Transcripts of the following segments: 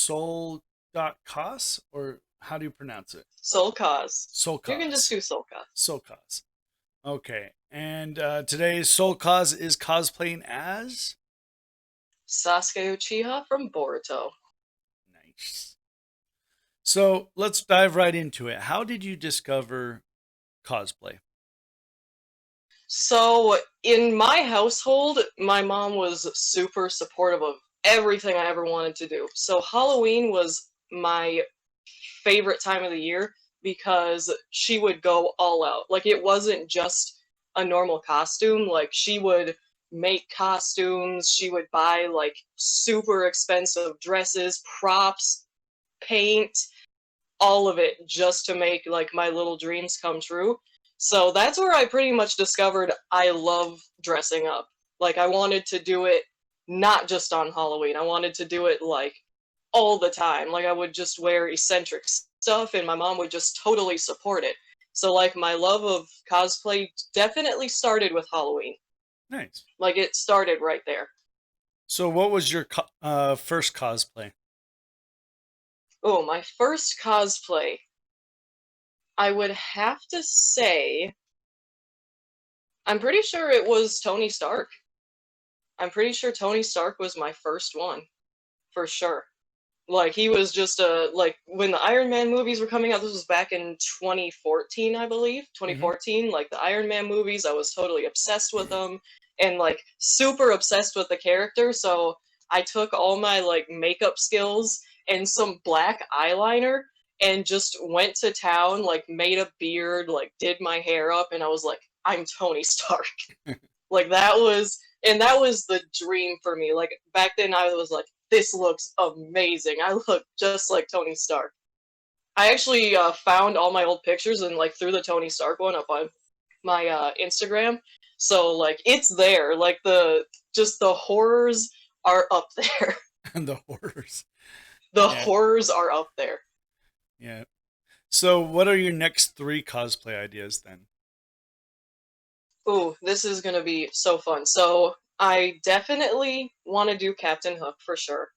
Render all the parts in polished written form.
Sole.Cos, or how do you pronounce it? Sole.Cos. You can just Sole.Cos. do Sole.Cos. Sole.Cos. Okay. And today's Sole.Cos is cosplaying as? Sasuke Uchiha from Boruto. Nice. So let's dive right into it. How did you discover cosplay? So, in my household, my mom was super supportive of everything I ever wanted to do. So, Halloween was my favorite time of the year because she would go all out. Like, it wasn't just a normal costume, like, she would make costumes, she would buy, like, super expensive dresses, props, paint, all of it just to make like my little dreams come true. So that's where I pretty much discovered I love dressing up. Like I wanted to do it not just on Halloween. I wanted to do it like all the time. Like I would just wear eccentric stuff and my mom would just totally support it. So like my love of cosplay definitely started with Halloween. Nice. Like it started right there. So what was your first cosplay? Oh, my first cosplay. I would have to say I'm pretty sure it was Tony Stark. I'm pretty sure Tony Stark was my first one, for sure. Like he was just a like when the Iron Man movies were coming out, this was back in 2014, I believe. Mm-hmm. 2014, like the Iron Man movies, I was totally obsessed with them and like super obsessed with the character, so I took all my like makeup skills and some black eyeliner and just went to town, like made a beard, like did my hair up and I was like, I'm Tony Stark. Like that was the dream for me. Like back then I was like, this looks amazing. I look just like Tony Stark. I actually found all my old pictures and like threw the Tony Stark one up on my Instagram. So like it's there. Like the just the horrors are up there. And the horrors. The Yeah. horrors are up there. Yeah. So what are your next three cosplay ideas then? Ooh, this is gonna be so fun. So I definitely want to do Captain Hook for sure.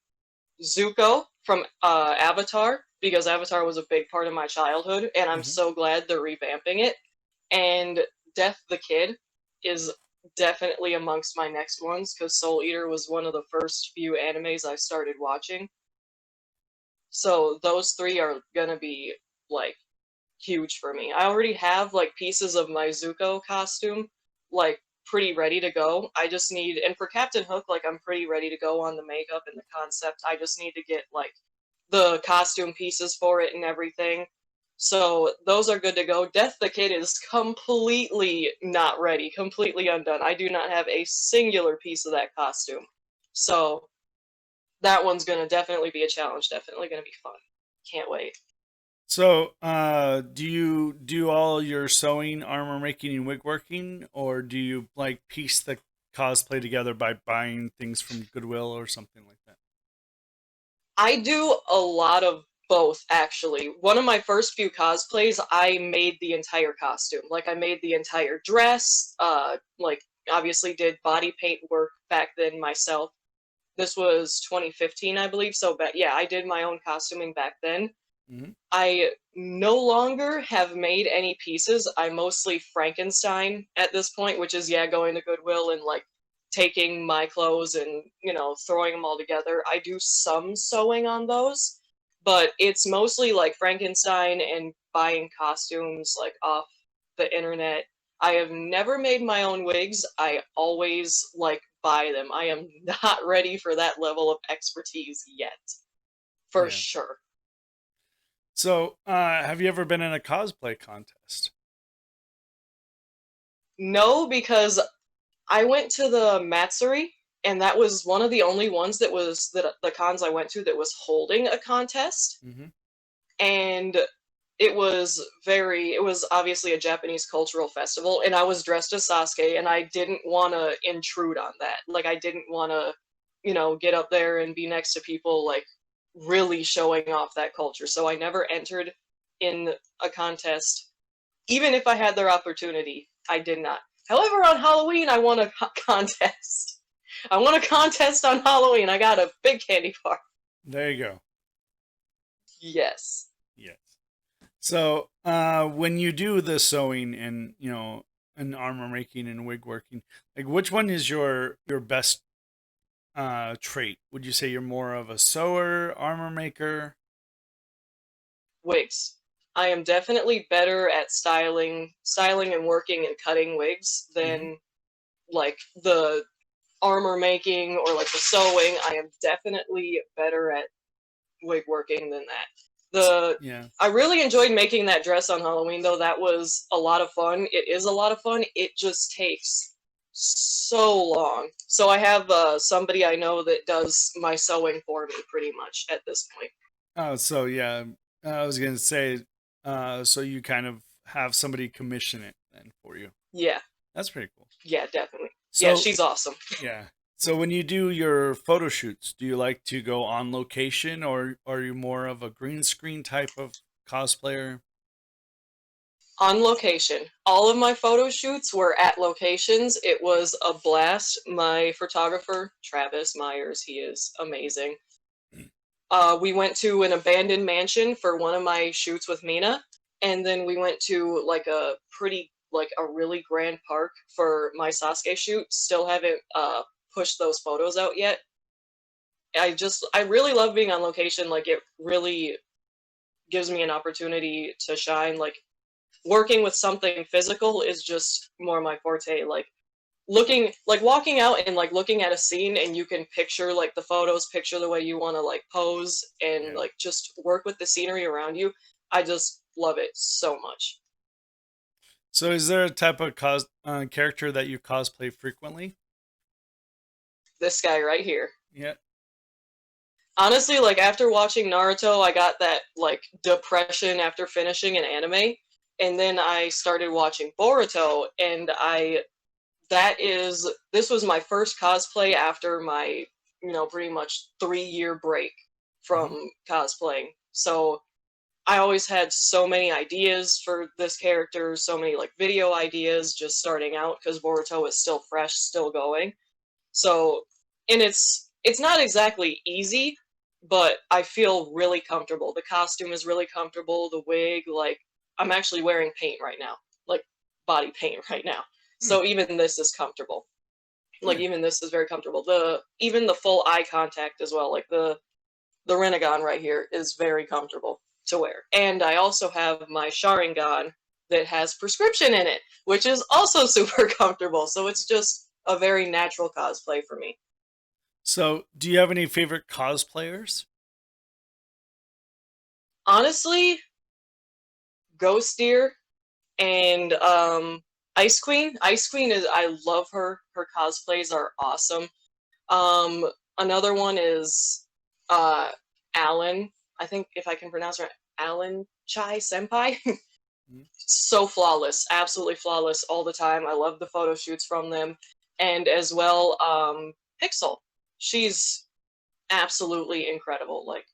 Zuko from Avatar because Avatar was a big part of my childhood, and I'm Mm-hmm. so glad they're revamping it. And Death the Kid is definitely amongst my next ones because Soul Eater was one of the first few animes I started watching. So those three are gonna be like huge for me. I already have like pieces of my Zuko costume like pretty ready to go. I just need and for Captain Hook like I'm pretty ready to go on the makeup and the concept. I just need to get like the costume pieces for it and everything. So those are good to go. Death the Kid is completely not ready, completely undone. I do not have a singular piece of that costume. So that one's gonna definitely be a challenge, definitely gonna be fun. Can't wait. So, do you do all your sewing, armor making, and wig working, or do you like piece the cosplay together by buying things from Goodwill or something like that? I do a lot of both, actually. One of my first few cosplays, I made the entire costume. Like, I made the entire dress, like, obviously did body paint work back then myself. This was 2015, I believe, so, but yeah, I did my own costuming back then. Mm-hmm. I no longer have made any pieces. I mostly Frankenstein at this point, which is, yeah, going to Goodwill and, like, taking my clothes and, throwing them all together. I do some sewing on those, but it's mostly, like, Frankenstein and buying costumes, like, off the internet. I have never made my own wigs. I always, like, buy them. I am not ready for that level of expertise yet, for Yeah. sure. So, have you ever been in a cosplay contest? No, because I went to the Matsuri, and that was one of the only ones that was the cons I went to that was holding a contest. Mm-hmm. And it was obviously a Japanese cultural festival, and I was dressed as Sasuke, and I didn't want to intrude on that. Like, I didn't want to, get up there and be next to people, like, really showing off that culture. So I never entered in a contest even if I had their opportunity, I did not. However, on Halloween, I won a contest. I won a contest on Halloween. I got a big candy bar. There you go. Yes. Yes. So, when you do the sewing and and armor making and wig working, like which one is your best trait? Would you say you're more of a sewer, armor maker? Wigs. I am definitely better at styling and working and cutting wigs Mm-hmm. than like the armor making or like the sewing. I am definitely better at wig working than that. The Yeah. I really enjoyed making that dress on Halloween though. That was a lot of fun. It is a lot of fun. It just takes so long. So I have somebody I know that does my sewing for me pretty much at this point. Oh, so yeah, I was gonna say, so you kind of have somebody commission it then for you. Yeah, That's pretty cool. yeah, definitely. Yeah, So she's awesome. yeah. So when you do your photo shoots, do you like to go on location or are you more of a green screen type of cosplayer? On location. All of my photo shoots were at locations. It was a blast. My photographer, Travis Myers, he is amazing. We went to an abandoned mansion for one of my shoots with Mina, and then we went to like a really grand park for my Sasuke shoot. Still haven't pushed those photos out yet. I really love being on location. Like it really gives me an opportunity to shine. Like working with something physical is just more my forte. Like walking out and like looking at a scene and you can picture like the photos, picture the way you want to like pose and Yeah. like just work with the scenery around you. I just love it so much. So is there a type of character that you cosplay frequently? This guy right here. Yeah. Honestly, like after watching Naruto, I got that like depression after finishing an anime, and then I started watching Boruto, and I that is this was my first cosplay after my pretty much 3 year break Hmm. from cosplaying. So I always had so many ideas for this character, so many like video ideas just starting out because Boruto is still fresh, still going. So, and it's not exactly easy, but I feel really comfortable. The costume is really comfortable, the wig, like I'm actually wearing paint right now, like body paint right now. Hmm. So even this is comfortable. Like Nice. even this is very comfortable. The even the full eye contact as well, like the Renegon right here is very comfortable to wear. And I also have my Sharingan that has prescription in it, which is also super comfortable. So it's just a very natural cosplay for me. So do you have any favorite cosplayers? Honestly, Ghost Deer and Ice Queen. Ice Queen is I love her. Her cosplays are awesome. Another one is uh Alan. I think if I can pronounce her, Alan Chai Senpai. Hmm. So flawless, absolutely flawless all the time. I love the photo shoots from them, and as well, Pixel. She's absolutely incredible, like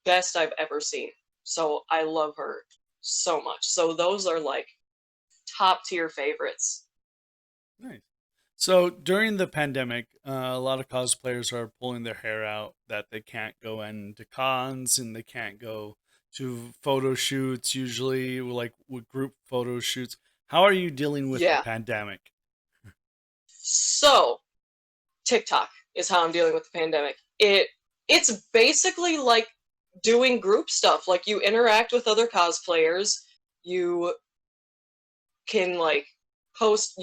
best I've ever seen. So I love her so much. So those are like top tier favorites. Nice. So during the pandemic, a lot of cosplayers are pulling their hair out that they can't go into cons and they can't go to photo shoots, usually like with group photo shoots. How are you dealing with the Yeah. pandemic? So TikTok is how I'm dealing with the pandemic. It's basically like doing group stuff. Like you interact with other cosplayers, you can like post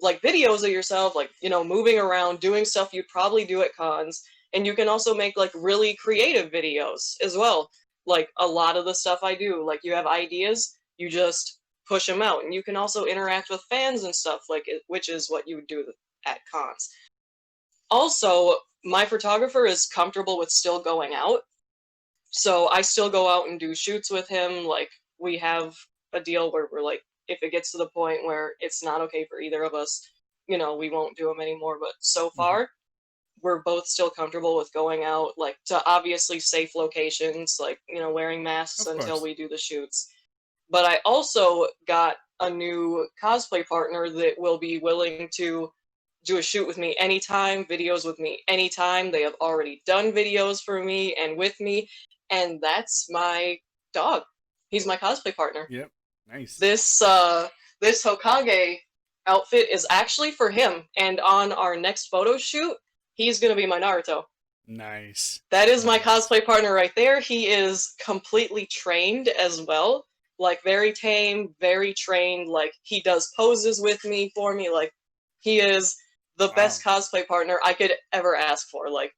like videos of yourself like moving around doing stuff you'd probably do at cons, and you can also make like really creative videos as well. Like a lot of the stuff I do, like you have ideas, you just push them out, and you can also interact with fans and stuff which is what you would do at cons. Also, my photographer is comfortable with still going out, so I still go out and do shoots with him. Like we have a deal where we're like, if it gets to the point where it's not okay for either of us, we won't do them anymore. But so Hmm. far, we're both still comfortable with going out, like to obviously safe locations, like wearing masks Of until course. we do the shoots. But I also got a new cosplay partner that will be willing to do a shoot with me anytime, videos with me anytime. They have already done videos for me and with me, and that's my dog. He's my cosplay partner. Yep. Nice. This Hokage outfit is actually for him, and on our next photo shoot, he's gonna be my Naruto. Nice. That is my Nice. cosplay partner right there. He is completely trained as well. Like, very tame, very trained. Like, he does poses with me, for me. Like, he is the Wow. best cosplay partner I could ever ask for. Like,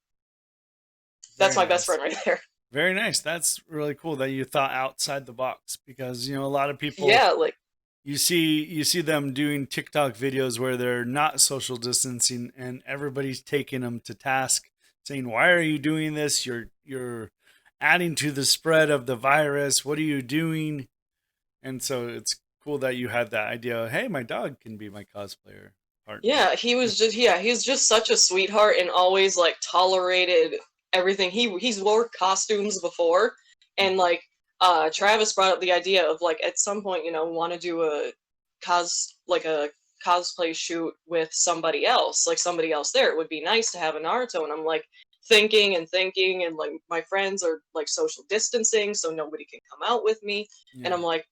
that's Very my best nice. friend right there. Very nice. That's really cool that you thought outside the box, because a lot of people, Yeah, like, you see them doing TikTok videos where they're not social distancing and everybody's taking them to task, saying, "Why are you doing this? You're adding to the spread of the virus. What are you doing?" And so it's cool that you had that idea. Hey, my dog can be my cosplayer partner. yeah, he's just such a sweetheart and always like tolerated everything. He's wore costumes before, and like Travis brought up the idea of like at some point, want to do a a cosplay shoot with somebody else, like somebody else there. It would be nice to have a Naruto, and I'm like thinking and thinking, and like my friends are like social distancing, so nobody can come out with me, and Yeah. I'm like,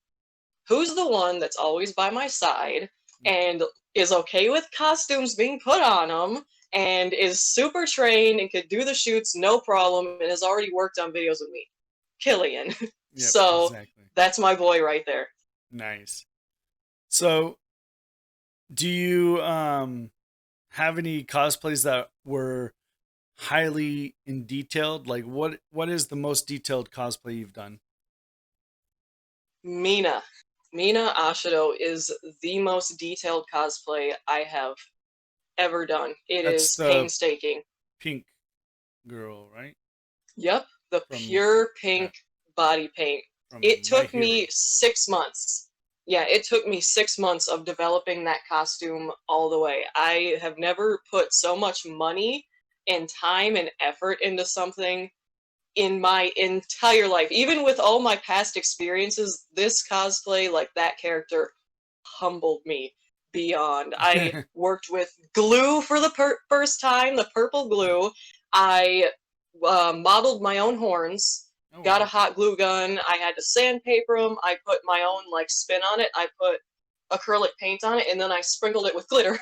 who's the one that's always by my side and is okay with costumes being put on them and is super trained and could do the shoots no problem and has already worked on videos with me? Killian. Yep, So exactly. that's my boy right there. Nice. So, do you have any cosplays that were highly in detailed? Like what is the most detailed cosplay you've done? Mina. Mina Ashido is the most detailed cosplay I have ever done. It That's is the painstaking. pink girl, right? Yep, the From pure yeah, pink body paint. It from My took me Hero. 6 months. Yeah, it took me 6 months of developing that costume all the way. I have never put so much money and time and effort into something in my entire life. Even with all my past experiences, this cosplay, like that character, humbled me beyond. I worked with glue for the first time, the purple glue. I modeled my own horns, Oh got a wow. hot glue gun. I had to sandpaper them. I put my own like spin on it. I put acrylic paint on it, and then I sprinkled it with glitter.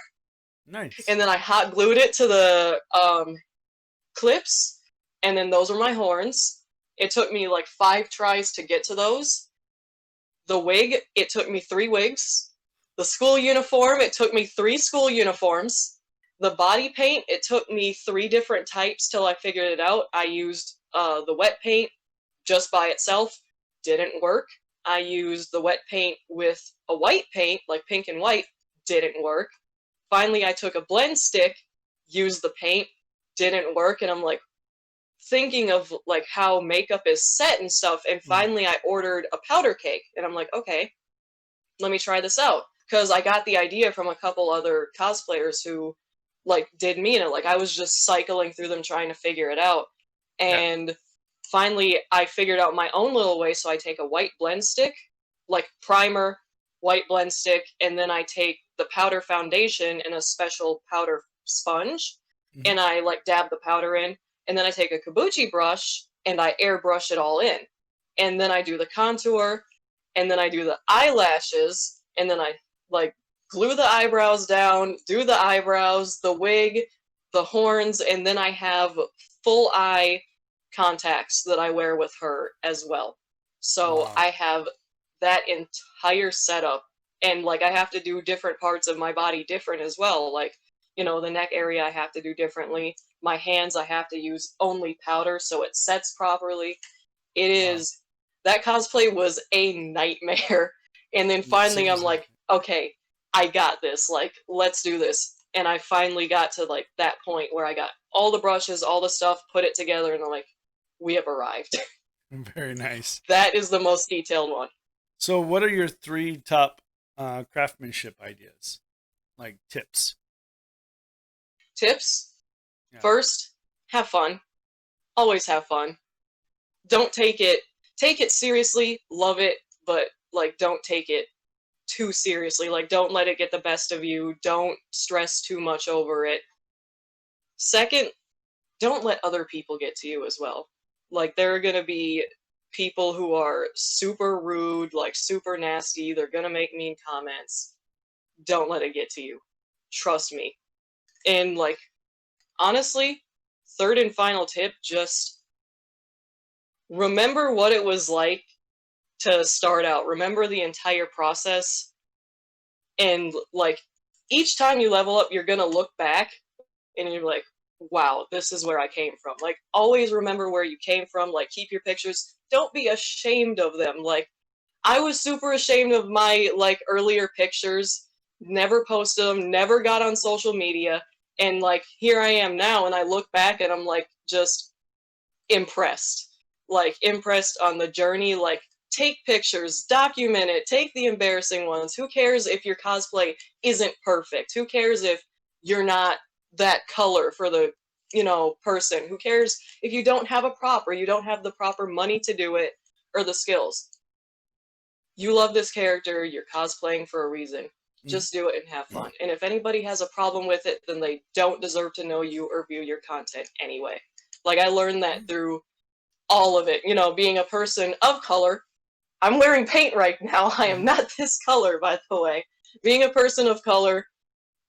Nice. And then I hot glued it to the clips, and then those were my horns. It took me like 5 tries to get to those. The wig, it took me 3 wigs. The school uniform, it took me 3 school uniforms. The body paint, it took me 3 different types till I figured it out. I used the wet paint just by itself, didn't work. I used the wet paint with a white paint, like pink and white, didn't work. Finally, I took a blend stick, used the paint, didn't work, and I'm like thinking of like how makeup is set and stuff, and Mhm. finally I ordered a powder cake, and I'm like, okay, let me try this out, because I got the idea from a couple other cosplayers who like did Mina. Like, I was just cycling through them trying to figure it out, Yeah. and finally I figured out my own little way. So I take a white blend stick, like primer, white blend stick, and then I take the powder foundation and a special powder sponge, Mhm. and I like dab the powder in, and then I take a kabuki brush and I airbrush it all in, and then I do the contour, and then I do the eyelashes, and then I like glue the eyebrows down, do the eyebrows, the wig, the horns, and then I have full eye contacts that I wear with her as well. So Wow. I have that entire setup, and like I have to do different parts of my body different as well. Like, the neck area I have to do differently. My hands I have to use only powder so it sets properly. It Wow. is That cosplay was a nightmare. And then finally I'm Seriously. like, okay, I got this. Like, let's do this. And I finally got to like that point where I got all the brushes, all the stuff, put it together, and I'm like, we have arrived. Very nice. That is the most detailed one. So, what are your three top craftsmanship ideas? Like tips? Tips: Yeah. first, have fun. Always have fun. Don't take it seriously, love it, but like don't take it too seriously. Like, don't let it get the best of you. Don't stress too much over it. Second, don't let other people get to you as well. Like, there are going to be people who are super rude, like super nasty. They're going to make mean comments. Don't let it get to you. Trust me. And, like, honestly, third and final tip, just remember what it was like to start out. Remember the entire process. And, like, each time you level up, you're going to look back and you're like, wow, this is where I came from. Like, always remember where you came from. Like, keep your pictures. Don't be ashamed of them. Like, I was super ashamed of my, like, earlier pictures. Never posted them. Never got on social media. And, like, here I am now, and I look back and I'm, like, just impressed. Like, impressed on the journey. Like, take pictures. Document it. Take the embarrassing ones. Who cares if your cosplay isn't perfect? Who cares if you're not that color for the person? Who cares if you don't have a prop or you don't have the proper money to do it or the skills? You love this character, you're cosplaying for a reason. Just do it and have fun. And if anybody has a problem with it, then they don't deserve to know you or view your content anyway. Like, I learned that through all of it. Being a person of color, I'm wearing paint right now. I am not this color, by the way. Being a person of color,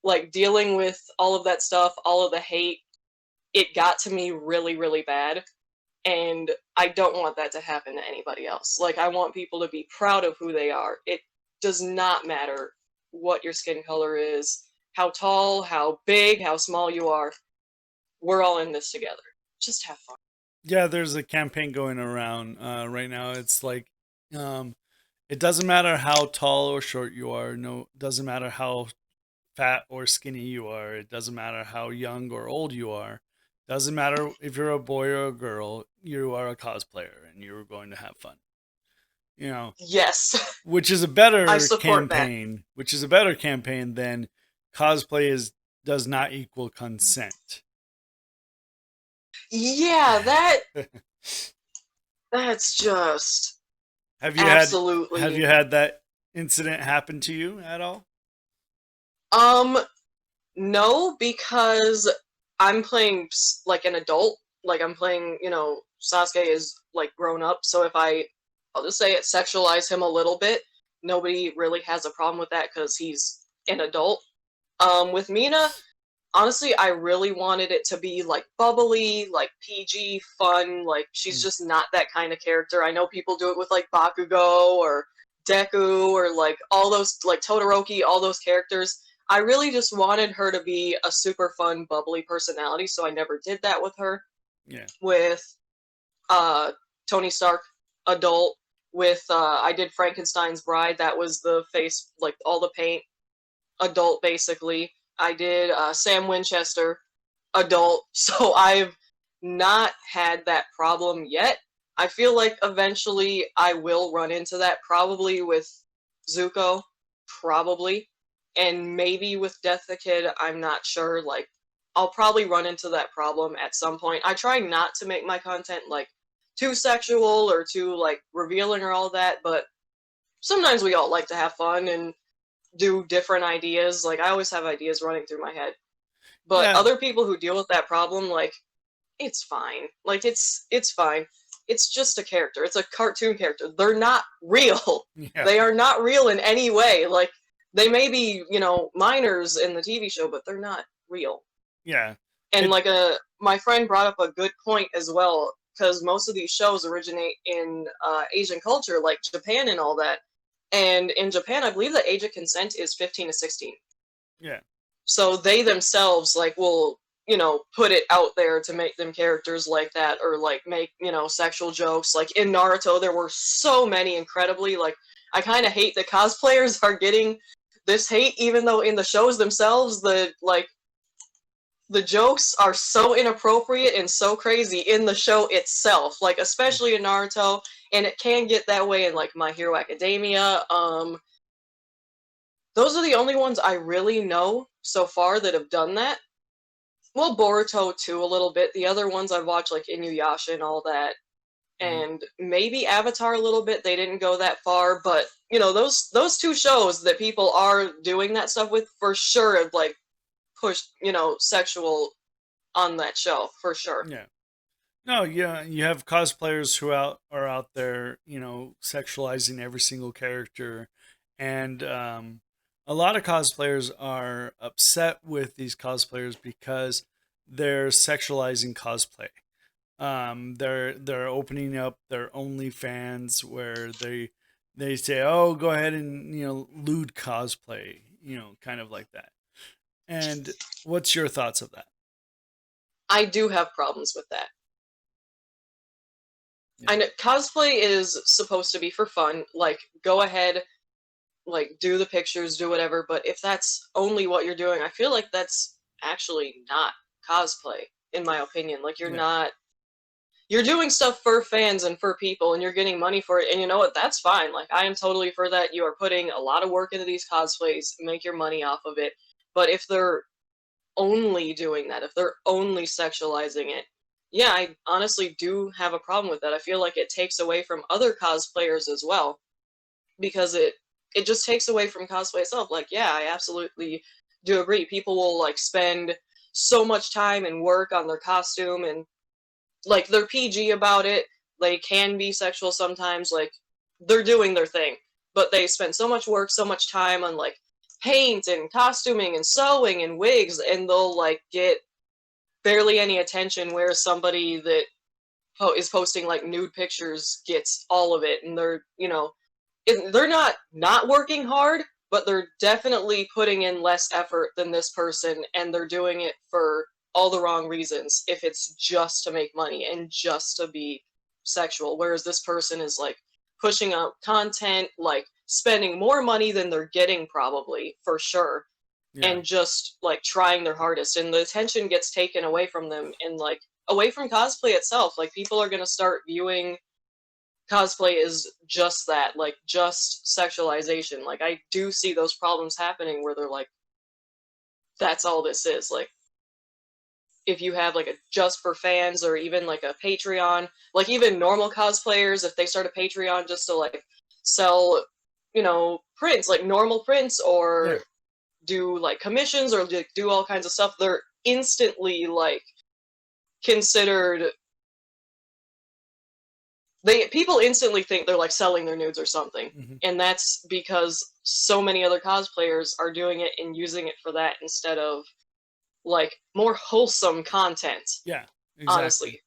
like, dealing with all of that stuff, all of the hate, it got to me really, really bad. And I don't want that to happen to anybody else. Like, I want people to be proud of who they are. It does not matter what your skin color is, how tall, how big, how small you are. We're all in this together. Just have fun. Yeah, there's a campaign going around right now. It's like, um, it doesn't matter how tall or short you are. No, it doesn't matter how fat or skinny you are. It doesn't matter how young or old you are. Doesn't matter if you're a boy or a girl. You are a cosplayer, and you're going to have fun. You know, Yes, which is a I better support that. campaign. Which is a better campaign than cosplay is does not equal consent. Yeah, that's just Have you had have absolutely. you had that incident happen to you at all? Um, no, because I'm playing like an adult. Like, I'm playing, Sasuke is like grown up. So if I'll just say it, sexualize him a little bit, nobody really has a problem with that because he's an adult. With Mina, honestly, I really wanted it to be like bubbly, like PG, fun. Like, she's Mm. just not that kind of character. I know people do it with like Bakugo or Deku or like all those, like Todoroki, all those characters. I really just wanted her to be a super fun, bubbly personality, so I never did that with her. Yeah. With uh, Tony Stark, adult. With I did Frankenstein's Bride. That was the face, like all the paint, adult basically. I did Sam Winchester, adult. So I've not had that problem yet. I feel like eventually I will run into that, probably with Zuko, probably, and maybe with Death the Kid. I'm not sure. Like, I'll probably run into that problem at some point. I try not to make my content like too sexual or too like revealing or all that, but sometimes we all like to have fun and do different ideas. Like, I always have ideas running through my head. But Yeah. other people who deal with that problem, like, it's fine. Like, it's fine. It's just a character. It's a cartoon character. They're not real. Yeah. They are not real in any way. Like, they may be, minors in the TV show, but they're not real. Yeah. And It like my friend brought up a good point as well, because most of these shows originate in Asian culture, like Japan and all that. And in Japan, I believe the age of consent is 15 to 16. yeah. So they themselves like will put it out there to make them characters like that, or like make sexual jokes. Like in Naruto, there were so many, incredibly. Like, I kind of hate that cosplayers are getting this hate, even though in the shows themselves the jokes are so inappropriate and so crazy in the show itself, like especially in Naruto. And it can get that way in like My Hero Academia. Those are the only ones I really know so far that have done that. Well, Boruto too, a little bit. The other ones I've watched, like Inuyasha and all that, Mhm. and maybe Avatar a little bit. They didn't go that far, but those two shows that people are doing that stuff with for sure have like pushed sexual on that show for sure. Yeah. No, yeah, you have cosplayers who are out there, sexualizing every single character, and a lot of cosplayers are upset with these cosplayers because they're sexualizing cosplay. They're opening up their OnlyFans where they say, "Oh, go ahead and lewd cosplay," kind of like that. And what's your thoughts of that? I do have problems with that. Yeah, I know cosplay is supposed to be for fun. Like, go ahead, like do the pictures, do whatever. But if that's only what you're doing, I feel like that's actually not cosplay, in my opinion. Like, yeah, you're doing stuff for fans and for people, and you're getting money for it. And you know what? That's fine. Like, I am totally for that. You are putting a lot of work into these cosplays, make your money off of it. But if they're only doing that, if they're only sexualizing it, yeah, I honestly do have a problem with that. I feel like it takes away from other cosplayers as well, because it just takes away from cosplay itself. Like, yeah, I absolutely do agree. People will like spend so much time and work on their costume, and like they're PG about it. They can be sexual sometimes, like they're doing their thing, but they spend so much work, so much time on like paint and costuming and sewing and wigs, and they'll like get barely any attention, where somebody that is posting like nude pictures gets all of it. And they're not working hard, but they're definitely putting in less effort than this person, and they're doing it for all the wrong reasons if it's just to make money and just to be sexual. Whereas this person is like pushing out content, like spending more money than they're getting, probably for sure, yeah, and just like trying their hardest, and the attention gets taken away from them, and like away from cosplay itself. Like, people are going to start viewing cosplay is just that, like just sexualization. Like, I do see those problems happening where they're like, that's all this is. Like, if you have like a just for fans, or even like a Patreon, like even normal cosplayers, if they start a Patreon just to like sell, prints, like normal prints, yeah. or do like commissions, or do all kinds of stuff, they're instantly like considered, people instantly think they're like selling their nudes or something. Hmm. And that's because so many other cosplayers are doing it and using it for that, instead of like more wholesome content, Yeah, exactly. honestly.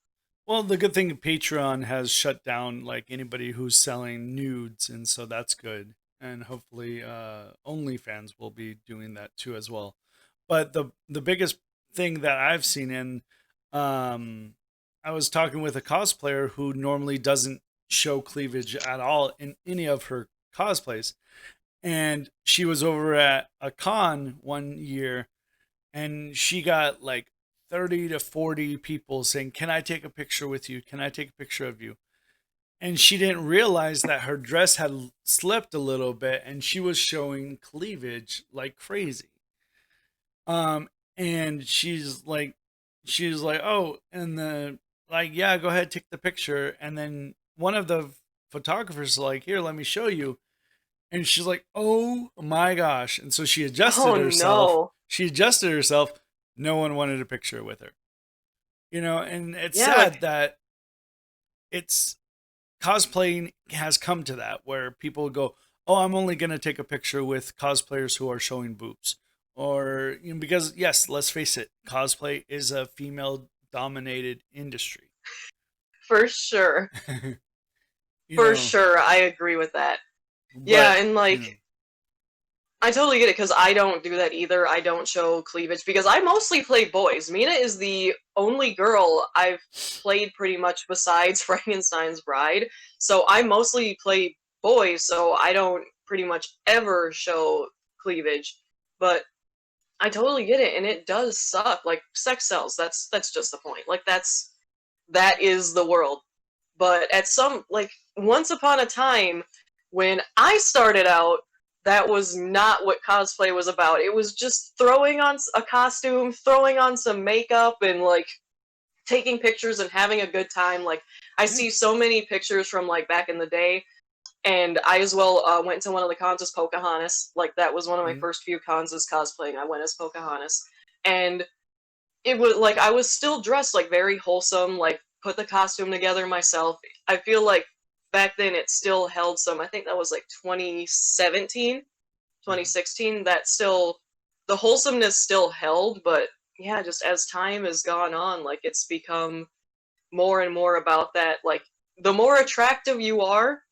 Well, the good thing Patreon has shut down like anybody who's selling nudes, and so that's good. And hopefully, OnlyFans will be doing that too as well. But the biggest thing that I've seen um, I was talking with a cosplayer who normally doesn't show cleavage at all in any of her cosplays, and she was over at a con one year, and she got like 30 to 40 people saying, "Can I take a picture with you? Can I take a picture of you?" And she didn't realize that her dress had slipped a little bit and she was showing cleavage like crazy. Um and she's like, "Oh," and the like, "Yeah, go ahead, take the picture." And then one of the photographers is like, "Here, let me show you." And she's like, "Oh my gosh." And so she adjusted Oh herself. no. She adjusted herself. No one wanted a picture with her. And it's Yeah, like, sad that it's cosplaying has come to that where people go, "Oh, I'm only going to take a picture with cosplayers who are showing boobs." Or, because yes, let's face it, cosplay is a female dominated industry. for sure. you For know, sure, I agree with that. Yeah, but, and like, I totally get it, because I don't do that either. I don't show cleavage because I mostly play boys. Mina is the only girl I've played pretty much besides Frankenstein's Bride. So I mostly play boys, so I don't pretty much ever show cleavage. But I totally get it, and it does suck. Like, sex sells. That's just the point. Like, that is the world. But at some, like, once upon a time, when I started out, that was not what cosplay was about. It was just throwing on a costume, throwing on some makeup, and like taking pictures and having a good time. Like, I Yeah. see so many pictures from like back in the day, and I as well went to one of the cons as Pocahontas. Like that was one of my Mhm. first few cons as cosplaying. I went as Pocahontas, and it was like I was still dressed like very wholesome, like put the costume together myself. I feel like back then it still held some. I think that was like 2017, Yeah. 2016. That still, the wholesomeness still held, but yeah, just as time has gone on, like it's become more and more about that. Like the more attractive you are,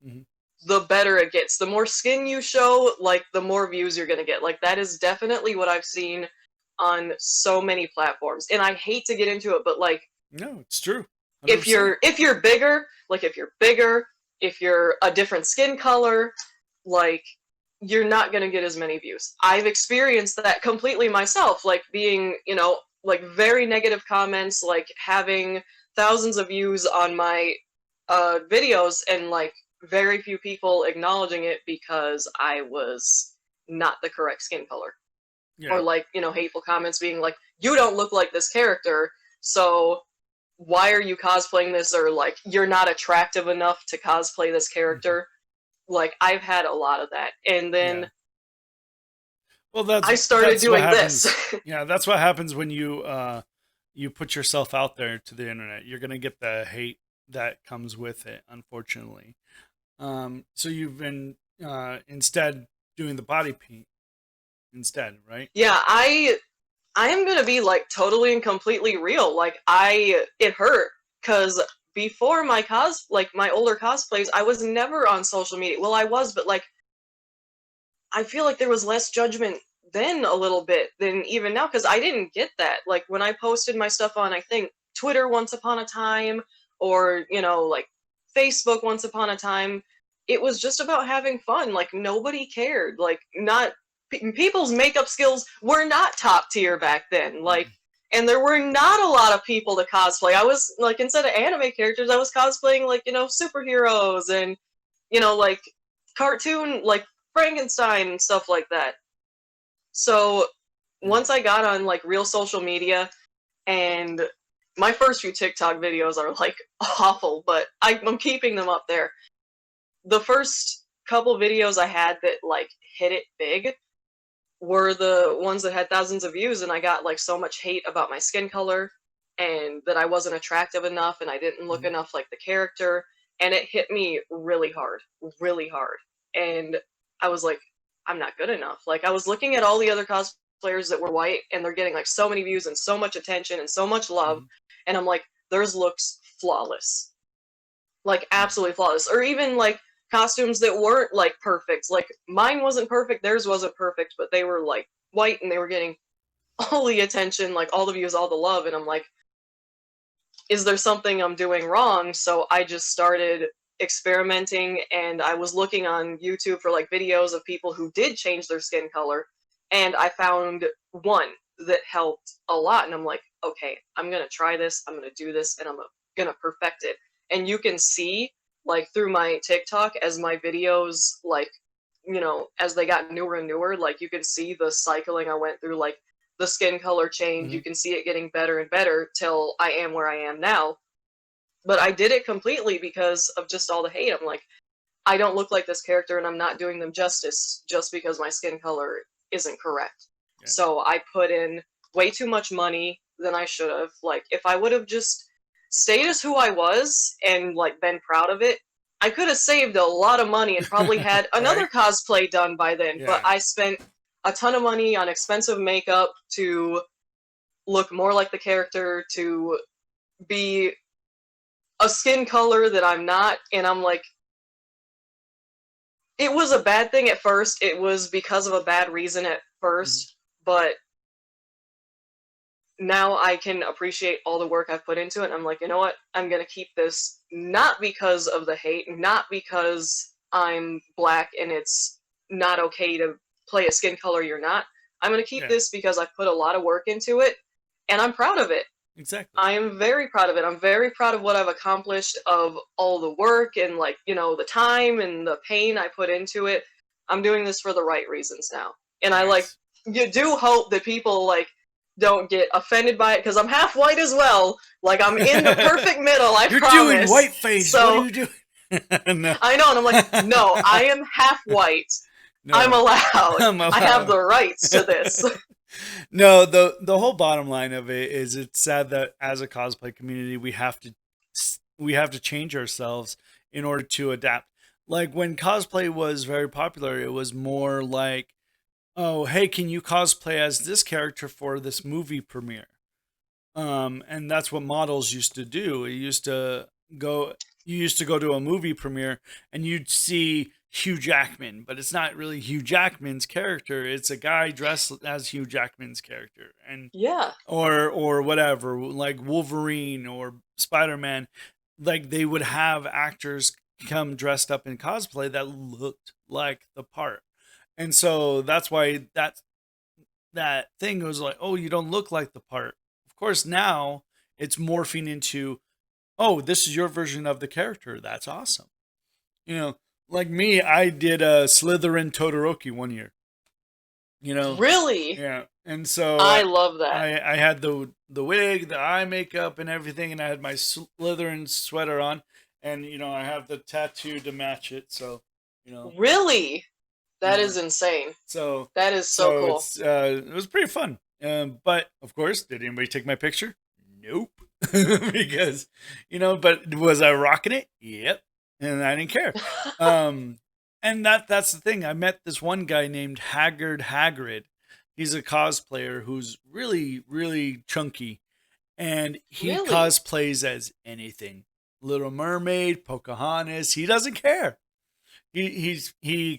Mhm. the better it gets. The more skin you show, like the more views you're gonna get. Like that is definitely what I've seen on so many platforms. And I hate to get into it, but like No, it's true. 100%. if you're bigger, like if you're bigger, if you're a different skin color, like you're not gonna get as many views. I've experienced that completely myself, like being, you know, like very negative comments, like having thousands of views on my videos and like very few people acknowledging it because I was not the correct skin color. Or Yeah. like, you know, hateful comments being like, you don't look like this character, so why are you cosplaying this? Or like, you're not attractive enough to cosplay this Mhm. character. Like, I've had a lot of that. And Yeah. then Well, I started that's what doing this. happens. Yeah, that's what happens when you put yourself out there to the internet. You're gonna get the hate that comes with it, unfortunately. So you've been instead doing the body paint instead, right? Yeah, I am gonna be like totally and completely real. Like it hurt because before my like my older cosplays, I was never on social media. Well, I was, but like I feel like there was less judgment then a little bit than even now because I didn't get that. Like when I posted my stuff on, I think Twitter once upon a time, or you know, like Facebook once upon a time, it was just about having fun. Like nobody cared. Like not people's makeup skills were not top tier back then. Like, Mm. and there were not a lot of people to cosplay. I was like, instead of anime characters, I was cosplaying like, you know, superheroes and you know, like cartoon, like Frankenstein and stuff like that. So Yeah. once I got on like real social media, and my first few TikTok videos are like awful, but I'm keeping them up there. The first couple videos I had that like hit it big were the ones that had thousands of views, and I got like so much hate about my skin color and that I wasn't attractive enough and I didn't look Mhm. enough like the character, and it hit me really hard, really hard. And I was like, I'm not good enough. Like I was looking at all the other cosplayers that were white and they're getting like so many views and so much attention and so much love, Mhm. and I'm like, theirs looks flawless, like Yeah. absolutely flawless. Or even like costumes that weren't like perfect. Like mine wasn't perfect, theirs wasn't perfect, but they were like white and they were getting all the attention, like all the views, all the love, and I'm like, is there something I'm doing wrong? So I just started experimenting, and I was looking on YouTube for like videos of people who did change their skin color, and I found one that helped a lot, and I'm like, okay, I'm gonna try this, I'm gonna do this, and I'm gonna perfect it. And you can see like through my TikTok as my videos like, you know, as they got newer and newer, like you can see the cycling I went through, like the skin color change. You Mhm. can see it getting better and better till I am where I am now. But I did it completely because of just all the hate. I'm like, I don't look like this character and I'm not doing them justice just because my skin color isn't correct. Yeah. So I put in way too much money than I should have. Like, if I would have just stayed as who I was and like been proud of it, I could have saved a lot of money and probably had another Right? cosplay done by then. But Yeah. I spent a ton of money on expensive makeup to look more like the character, to be a skin color that I'm not, and I'm like, it was a bad thing at first. It was because of a bad reason at Mhm. first, but now I can appreciate all the work I've put into it. And I'm like, you know what? I'm gonna keep this not because of the hate, not because I'm black and it's not okay to play a skin color you're not. I'm gonna keep Yeah. this because I've put a lot of work into it, and I'm proud of it. Exactly. I am very proud of it. I'm very proud of what I've accomplished, of all the work and like, you know, the time and the pain I put into it. I'm doing this for the right reasons now. And I like, Nice. you do hope that people like don't get offended by it because I'm half white as well. Like I'm in the perfect middle, I You're promise. doing whiteface. What are So you doing? No. I know, and I'm like, no, I am half white. I'm No. allowed. I'm I have allowed. the rights to this. No, the whole bottom line of it is it's sad that as a cosplay community we have to change ourselves in order to adapt. Like when cosplay was very popular, it was more like, oh, hey, can you cosplay as this character for this movie premiere? And that's what models used to do. It used to go you used to go to a movie premiere and you'd see Hugh Jackman, but it's not really Hugh Jackman's character. It's a guy dressed as Hugh Jackman's character. And Yeah. or whatever, like Wolverine or Spider-Man, like they would have actors come dressed up in cosplay that looked like the part. And so that's why that thing was like, oh, you don't look like the part. Of course, now it's morphing into, oh, this is your version of the character. That's awesome. You know, like me, I did a Slytherin Todoroki one year. You know, Really? yeah, and so I love that. I had the wig, the eye makeup, and everything, and I had my Slytherin sweater on, and I have the tattoo to match it. So, you know, Really? you That know, is insane. so That is so so cool. it was pretty fun. But of course, did anybody take my picture? Nope, because But was I rocking it? Yep, and I didn't care. Um, and that's the thing. I met this one guy named Haggard Hagrid. He's a cosplayer who's really, really chunky, and he Really? cosplays as anything. Little Mermaid, Pocahontas. He doesn't care. He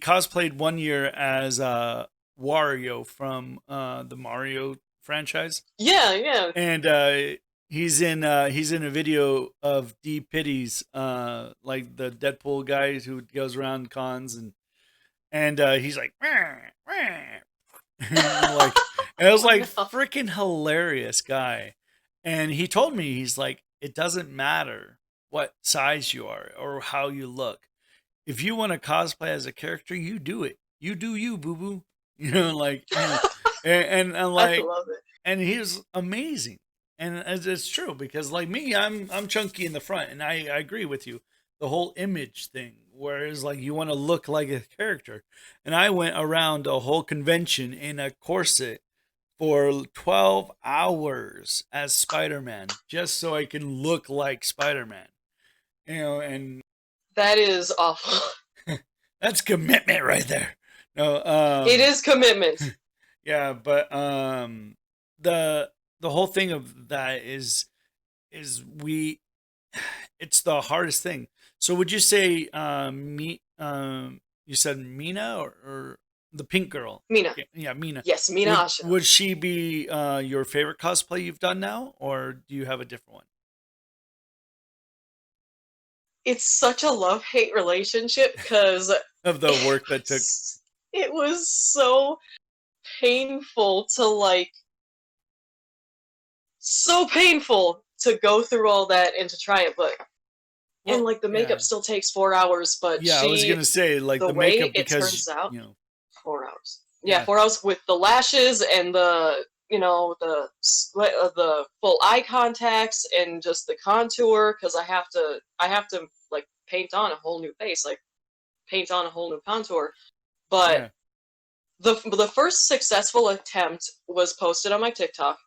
cosplayed one year as Wario from the Mario franchise, Yeah, yeah. and he's in a video of D Pitties, like the Deadpool guy who goes around cons, and he's like, "Wah, wah." Like, and it was Oh like no. freaking hilarious guy. And he told me, he's like, it doesn't matter what size you are or how you look. If you want to cosplay as a character, you do it. You do you, boo boo. Like, and I like, love it. and he was amazing. And it's true because like me, I'm chunky in the front, and I agree with you. The whole image thing, whereas like you want to look like a character, and I went around a whole convention in a corset for 12 hours as Spider-Man just so I can look like Spider-Man. And That is awful. that's commitment right there. No, It is commitment. yeah, but the whole thing of that is we it's the hardest thing. So would you say you said Mina or the pink girl? Mina. Yeah, Mina. Yes, Mina Would Ashina. would she be your favorite cosplay you've done now, or do you have a different one? It's such a love-hate relationship because Of the work that took. it was so painful to like so painful to go through all that and to try it, but and Well, like the yeah, makeup still takes 4 hours, but yeah. I was gonna say like the the way makeup it because turns out, 4 hours. Yeah, yeah, 4 hours with the lashes and the full eye contacts and just the contour because I have to like paint on a whole new face, like paint on a whole new contour. But yeah, the first successful attempt was posted on my TikTok.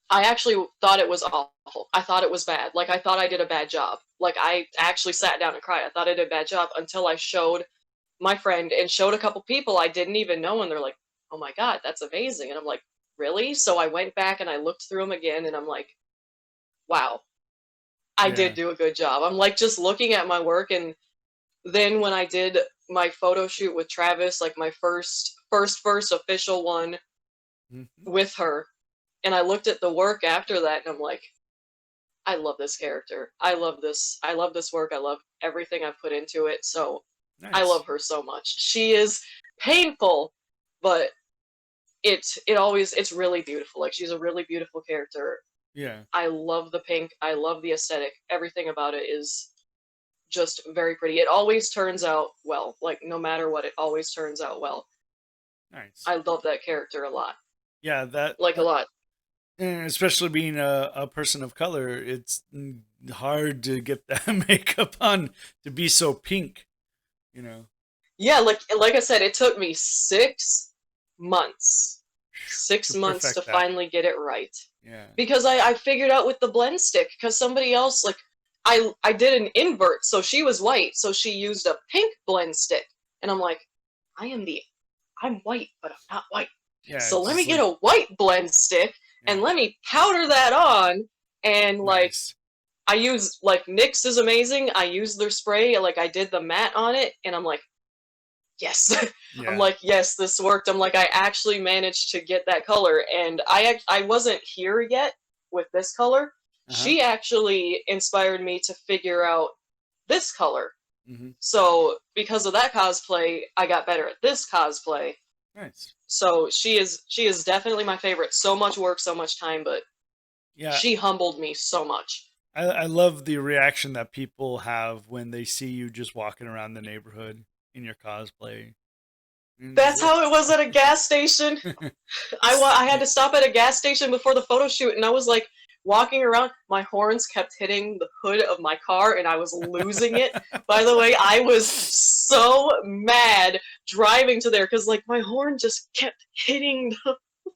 I actually thought it was awful. I thought it was bad. Like I thought I did a bad job. Like I actually sat down and cried. I thought I did a bad job until I showed my friend and showed a couple people I didn't even know, and they're like, "Oh my god, that's amazing!" And I'm like, "Really?" So I went back and I looked through them again, and I'm like, "Wow, I did yeah. do a good job." I'm like just looking at my work, and then when I did my photo shoot with Travis, like my first official one Hmm. with her, and I looked at the work after that, and I'm like, I love this character. I love this. I love this work. I love everything I've put into it. So I Nice. love her so much. She is painful, but it's really beautiful. Like she's a really beautiful character. Yeah, I love the pink. I love the aesthetic. Everything about it is just very pretty. It always turns out well. Like no matter what, it always turns out well. nice. I love that character a lot. Yeah, Like a lot. And especially being a person of color, it's hard to get that makeup on to be so pink, you know. Yeah, like I said, it took me 6 months, To 6 months to perfect that. finally get it right. Yeah. Because I figured out with the blend stick, because somebody else, like, I did an invert, so she was white, so she used a pink blend stick. And I'm like, I am the, I'm white, but I'm not white. Yeah, So it's let me just get like a white blend stick and yeah. let me powder that on. And like, Nice. I use, like, NYX is amazing. I use their spray, like, I did the matte on it, and I'm like, yes. I'm Yeah. like, yes, this worked. I'm like, I actually managed to get that color, and I wasn't here yet with this color. Uh-huh. She actually inspired me to figure out this color. Mhm. So because of that cosplay, I got better at this cosplay. Nice. So she is definitely my favorite. So much work, so much time, but Yeah, she humbled me so much. I love the reaction that people have when they see you just walking around the neighborhood in your cosplay. That's how it was at a gas station. I had Yeah. to stop at a gas station before the photo shoot, and I was like walking around. My horns kept hitting the hood of my car, and I was losing it. By the way, I was so mad driving to there because like my horn just kept hitting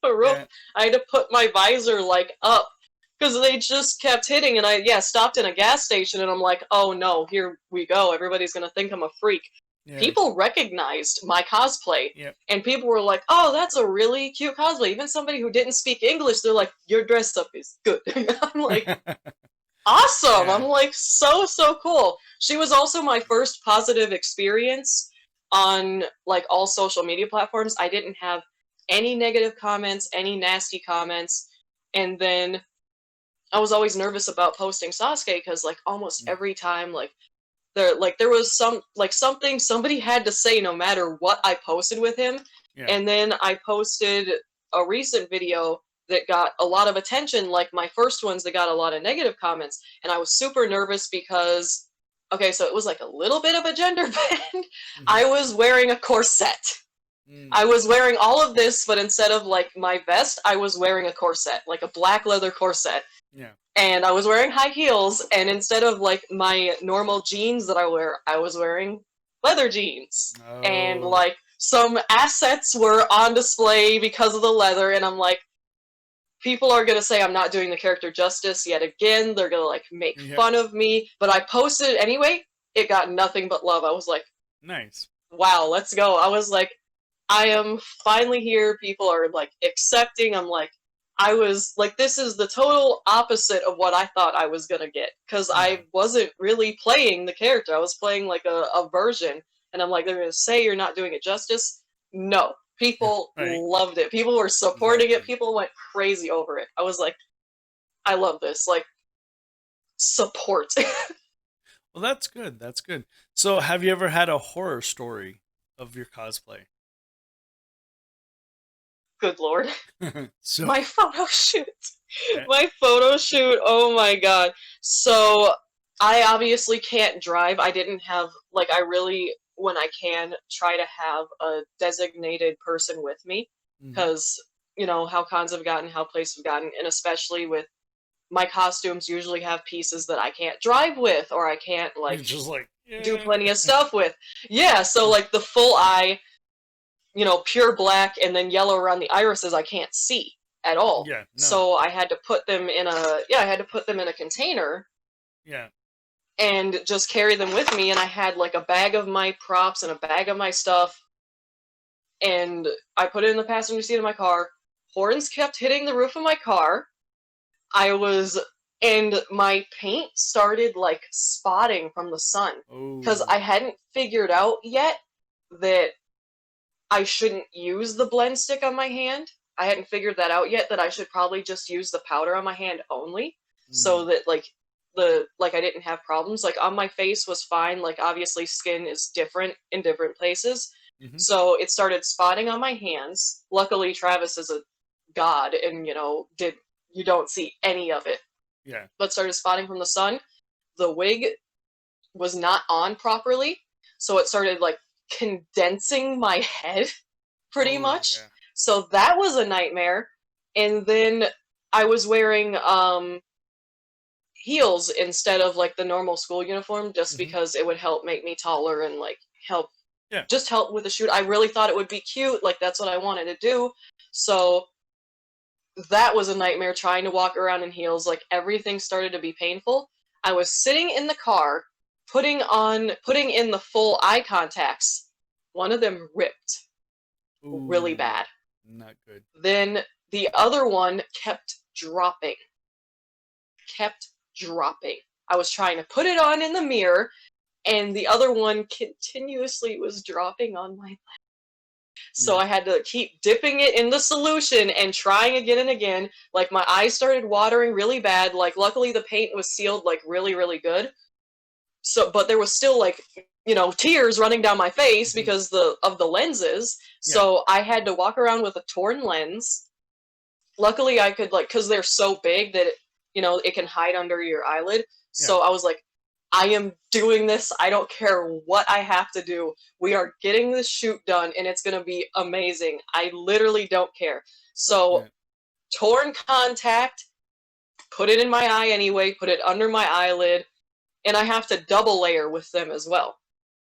the roof. Yeah. I had to put my visor like up because they just kept hitting, and I stopped in a gas station, and I'm like, oh no, here we go. Everybody's gonna think I'm a freak. Yeah. People recognized my cosplay, Yep. and people were like, oh, that's a really cute cosplay. Even somebody who didn't speak English, they're like, your dress up is good. I'm like, awesome. I'm Yeah. like, so, so cool. She was also my first positive experience on like all social media platforms. I didn't have any negative comments, any nasty comments. And then I was always nervous about posting Sasuke because like almost Mm. every time there was something somebody had to say no matter what I posted with him. Yeah. And then I posted a recent video that got a lot of attention, like my first ones that got a lot of negative comments, and I was super nervous because okay, so it was like a little bit of a gender bend. Mhm. I was wearing a corset. Mm. I was wearing all of this, but instead of like my vest, I was wearing a corset, like a black leather corset, Yeah. and I was wearing high heels, and instead of like my normal jeans that I wear, I was wearing leather jeans. And Oh. like some assets were on display because of the leather, and I'm like, people are gonna say I'm not doing the character justice yet again. They're gonna like make Yep. fun of me, but I posted it anyway. It got nothing but love. I was like, Nice. wow, let's go. I was like, I am finally here. People are like accepting. I'm like, I was like, this is the total opposite of what I thought I was gonna get because Yeah. I wasn't really playing the character. I was playing like a version, and I'm like, they're gonna say you're not doing it justice. No, people Right. loved it. People were supporting it. Exactly. People went crazy over it. I was like, I love this. Like support. Well, that's good. That's good. So, have you ever had a horror story of your cosplay? Good lord. So, My photo shoot. yeah. My photo shoot. Oh my god. So I obviously can't drive. I didn't have like I really when I can try to have a designated person with me Mhm. because you know how cons have gotten, how places have gotten, and especially with my costumes usually have pieces that I can't drive with or I can't You're like just like, do yeah. plenty of stuff with. Yeah, so like the full eye, pure black and then yellow around the irises I can't see at all. Yeah. No. So I had to put them in a container Yeah. and just carry them with me, and I had like a bag of my props and a bag of my stuff, and I put it in the passenger seat of my car. Horns kept hitting the roof of my car. I was and my paint started like spotting from the sun cuz Oh. I hadn't figured out yet that I shouldn't use the blend stick on my hand. I hadn't figured that out yet that I should probably just use the powder on my hand only so Mm. that I didn't have problems. Like on my face was fine, like obviously skin is different in different places. Mhm. So it started spotting on my hands. Luckily Travis is a god and did you don't see any of it. Yeah. But started spotting from the sun. The wig was not on properly, so it started like condensing my head pretty Oh much. yeah. So that was a nightmare. And then I was wearing heels instead of like the normal school uniform, just Hmm. because it would help make me taller and like help Yeah. just help with the shoot. I really thought it would be cute, like that's what I wanted to do. So that was a nightmare trying to walk around in heels. Like everything started to be painful. I was sitting in the car, putting in the full eye contacts. One of them ripped really Ooh, bad. not good. Then the other one kept dropping. I was trying to put it on in the mirror, and the other one continuously was dropping on my. So Yeah. I had to keep dipping it in the solution and trying again and again. Like my eyes started watering really bad. Like luckily the paint was sealed like really, really good. So but there was still like, tears running down my face Hmm. because of the lenses. Yeah. So I had to walk around with a torn lens. Luckily I could like, cuz they're so big that it can hide under your eyelid. Yeah. So I was like, I am doing this. I don't care what I have to do. We are getting this shoot done and it's going to be amazing. I literally don't care. So, Yeah. torn contact, put it in my eye anyway, put it under my eyelid, and I have to double layer with them as well.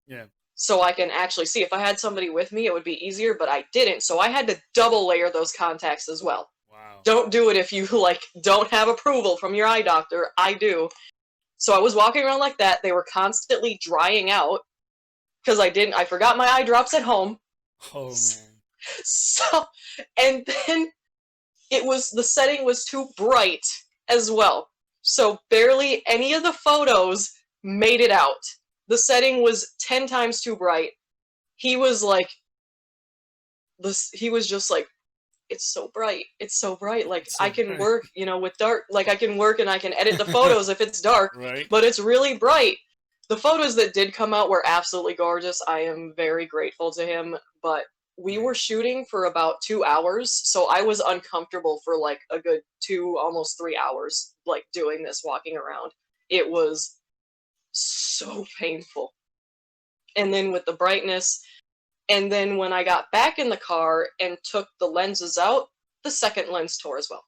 Yeah. So I can actually see. If I had somebody with me, it would be easier, but I didn't. So I had to double layer those contacts as well. Wow. Don't do it if you like don't have approval from your eye doctor. I do. So I was walking around like that. They were constantly drying out because I forgot my eye drops at home. Oh man. So, and then the setting was too bright as well. So barely any of the photos made it out. The setting was 10 times too bright. He was like, he was just like, it's so bright. It's so bright. Like It's I so can bright. work, with dark, like I can work and I can edit the photos if it's dark, Right. but it's really bright. The photos that did come out were absolutely gorgeous. I am very grateful to him, but we were Nice. shooting for about 2 hours, so I was uncomfortable for like a good almost 3 hours, like doing this, walking around. It was so painful. And then with the brightness, and then when I got back in the car and took the lenses out, the second lens tore as well.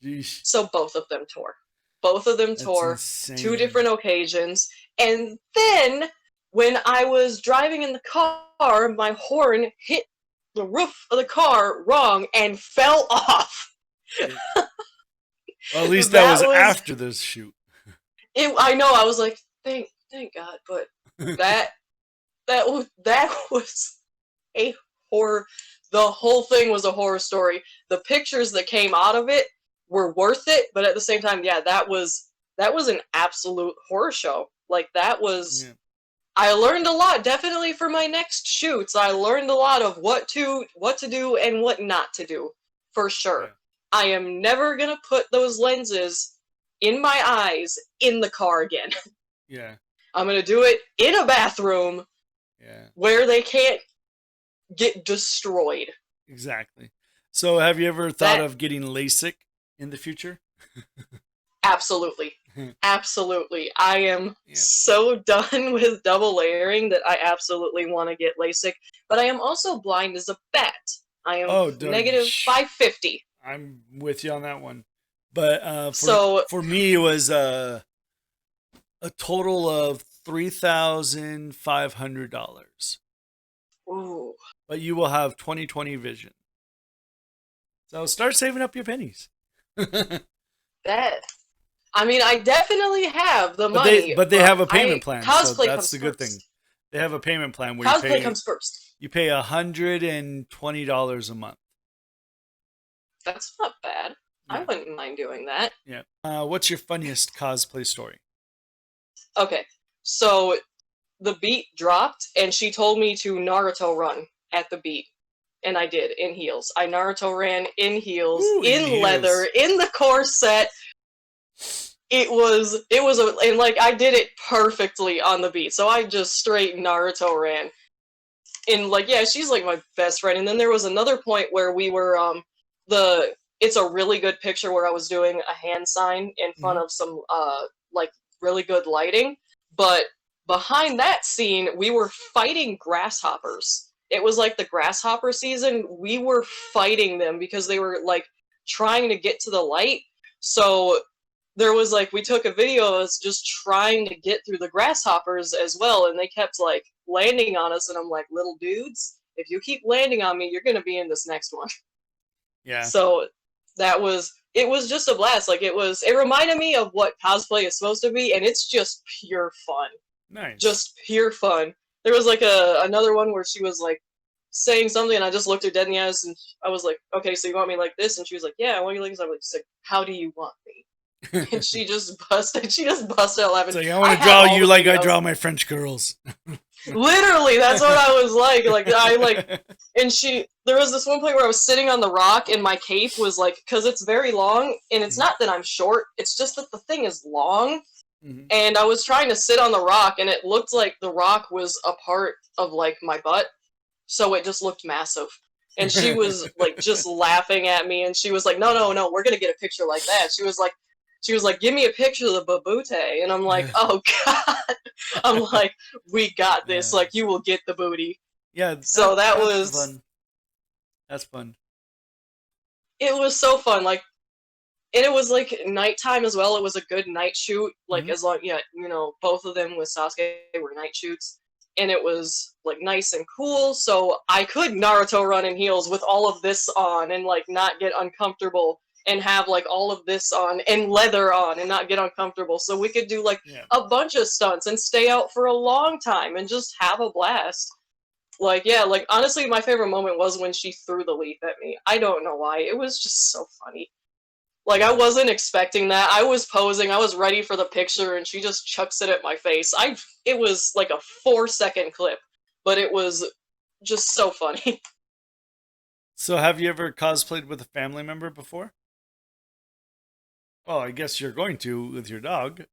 Yeesh. So both of them tore. Both of them That's tore, two insane. different occasions. And then when I was driving in the car, my horn hit the roof of the car wrong and fell off. Yeah. Well, at least that That was was after this shoot. it. I know. I was like, thank God. But that that was a horror. The whole thing was a horror story. The pictures that came out of it were worth it, but at the same time, yeah, that was an absolute horror show. Like that was. Yeah. I learned a lot, definitely for my next shoots. I learned a lot of what to do and what not to do, for Yeah. sure. I am never gonna put those lenses in my eyes in the car again. Yeah. I'm gonna do it in a bathroom Yeah. where they can't get destroyed. Exactly. So, have you ever thought That of getting LASIK in the future? absolutely. Absolutely. I am Yeah. so done with double layering that I absolutely want to get LASIK, but I am also blind as a bat. I am Oh, negative 550. I'm with you on that one. But So, for me, it was a total of $3,500. ooh, But you will have 20/20 vision. So start saving up your pennies. but that. I mean, I definitely have the they money, but they but have a payment plan, so cosplay that's comes the good thing. first. They have a payment plan where Cosplay comes first. you pay $120 a month. That's not bad. I Yeah, wouldn't mind doing that. yeah. What's your funniest cosplay story? Okay, so the beat dropped, and she told me to Naruto run at the beat. And I did, in heels. I Naruto ran in heels, Ooh, in in leather, heels. in the corset. And like, I did it perfectly on the beat. So I just straight Naruto ran. And like, yeah, she's like my best friend. And then there was another point where we were, it's a really good picture where I was doing a hand sign in front Hmm. of some, like, really good lighting. But behind that scene, we were fighting grasshoppers. It was like the grasshopper season. We were fighting them because they were like trying to get to the light. So there was like, we took a video of us just trying to get through the grasshoppers as well, and they kept like landing on us, and I'm like, little dudes, if you keep landing on me, you're gonna be in this next one. Yeah. So it was just a blast. Like it reminded me of what cosplay is supposed to be, and it's just pure fun. Nice. Just pure fun. There was like another one where she was like saying something, and I just looked her dead in the eyes, and I was like, "Okay, so you want me like this?" And she was like, "Yeah, I want you like this." I'm like, "How do you want me?" And she just busted. She just busted out laughing. So I want to draw you like I draw my French girls. Literally, that's what I was like. And there was this one point where I was sitting on the rock, and my cape was like, because it's very long, and it's not that I'm short, it's just that the thing is long. Mm-hmm. And I was trying to sit on the rock, and it looked like the rock was a part of like my butt, so it just looked massive. And she was like just laughing at me, and she was like, "No, no, no, we're gonna get a picture like that." She was like, "Give me a picture of the babute," and I'm like, "Oh God." I'm like, "We got this. Yeah. Like, you will get the booty." Yeah. So that's was fun. That's fun. It was so fun. Like, and it was like nighttime as well. It was a good night shoot. Like, as long, yeah, both of them with Sasuke were night shoots, and it was like nice and cool. So I could Naruto run in heels with all of this on and like not get uncomfortable, and have like all of this on and leather on and not get uncomfortable. So we could do like a bunch of stunts and stay out for a long time and just have a blast. Like, yeah, like honestly, my favorite moment was when she threw the leaf at me. I don't know why. It was just so funny. Like, I wasn't expecting that. I was posing, I was ready for the picture, and she just chucks it at my face. It was like a 4-second clip, but it was just so funny. So have you ever cosplayed with a family member before? Well, I guess you're going to with your dog.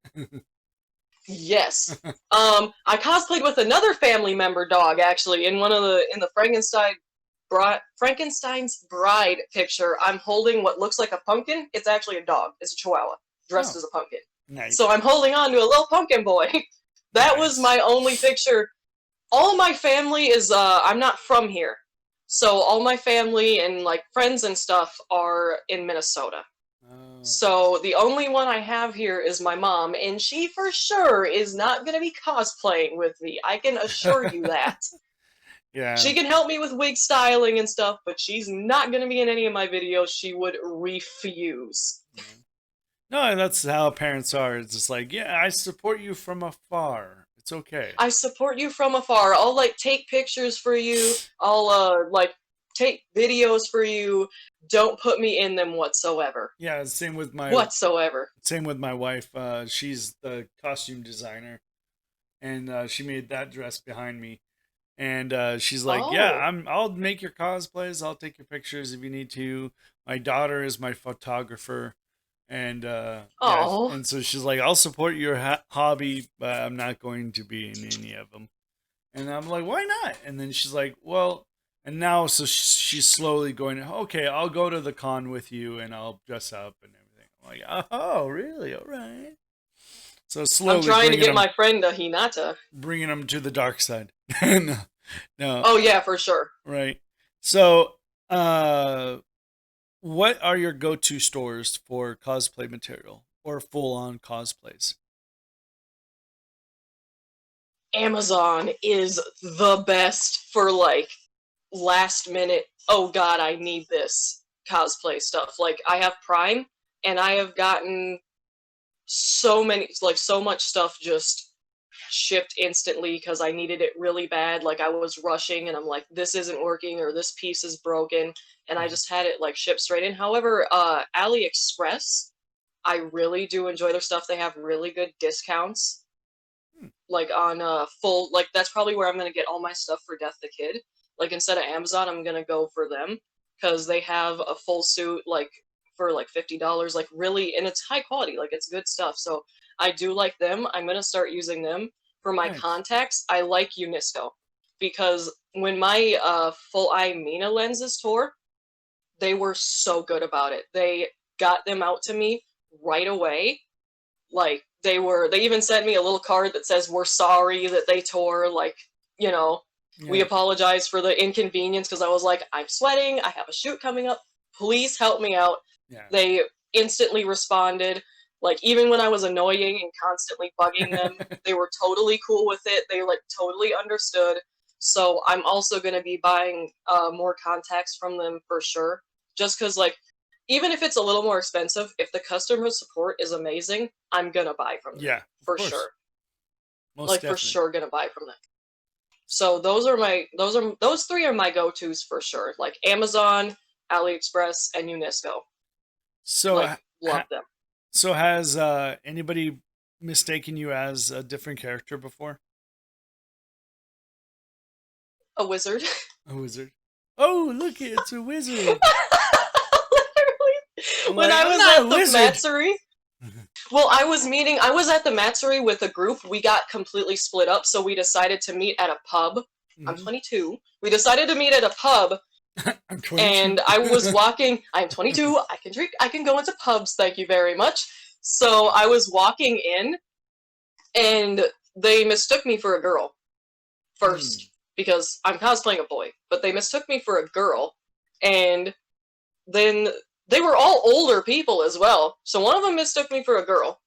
Yes. I cosplayed with another family member dog, actually, in the Frankenstein's Bride picture. I'm holding what looks like a pumpkin. It's actually a dog. It's a chihuahua dressed as a pumpkin. Nice. So I'm holding on to a little pumpkin boy. That was my only picture. All my family is I'm not from here. So all my family and like friends and stuff are in Minnesota. So the only one I have here is my mom, and she for sure is not going to be cosplaying with me. I can assure you that. Yeah. She can help me with wig styling and stuff, but she's not going to be in any of my videos. She would refuse. No, that's how parents are. It's just like, yeah, I support you from afar. It's okay. I support you from afar. I'll like take pictures for you. I'll like take videos for you. Don't put me in them whatsoever. Yeah, same with my Same with my wife. She's the costume designer, and she made that dress behind me. And she's like, "Yeah, I'll make your cosplays. I'll take your pictures if you need to." My daughter is my photographer, and and so she's like, "I'll support your hobby, but I'm not going to be in any of them." And I'm like, "Why not?" And then she's like, "Well." And now, so she's slowly going, "Okay, I'll go to the con with you and I'll dress up and everything." I'm like, "Oh, really? All right." So slowly I'm trying to get my friend a Hinata. Bringing them to the dark side. No. Oh, yeah, for sure. Right. So, what are your go-to stores for cosplay material or full-on cosplays? Amazon is the best for like last minute, oh god, I need this cosplay stuff. Like, I have Prime, and I have gotten so much stuff just shipped instantly because I needed it really bad. Like, I was rushing, and I'm like, this isn't working, or this piece is broken, and I just had it like shipped straight in. However, AliExpress, I really do enjoy their stuff. They have really good discounts. Like, on full, like, that's probably where I'm gonna get all my stuff for Death the Kid. Like, instead of Amazon, I'm gonna go for them because they have a full suit like for like $50, like really, and it's high quality, like it's good stuff. So I do like them. I'm gonna start using them for my contacts. I like Unisto because when my full eye Mina lenses tore, they were so good about it. They got them out to me right away. Like, they even sent me a little card that says, "We're sorry that they tore, like, we apologize for the inconvenience," because I was like, I'm sweating, I have a shoot coming up, please help me out. Yeah. They instantly responded. Like, even when I was annoying and constantly bugging them, they were totally cool with it. They, like, totally understood. So I'm also going to be buying more contacts from them for sure. Just because, like, even if it's a little more expensive, if the customer support is amazing, I'm going to buy from them. Yeah, of For course. sure. Most Like, definitely. for sure going to buy from them. So those three are my go-tos for sure. Like Amazon, AliExpress, and Unesco. So, Like, love them. so has anybody mistaken you as a different character before? A wizard. A wizard. Oh, look, it's a wizard. I'm When like, I I'm was not at a the wizard. Matsuri, well, I was at the Matsuri with a group. We got completely split up, so we decided to meet at a pub. I'm 22. We decided to meet at a pub, I'm 22. and I was walking. I'm 22. I can drink. I can go into pubs. Thank you very much. So I was walking in, and they mistook me for a girl first because I'm cosplaying a boy, but they mistook me for a girl, and then they were all older people as well. So one of them mistook me for a girl,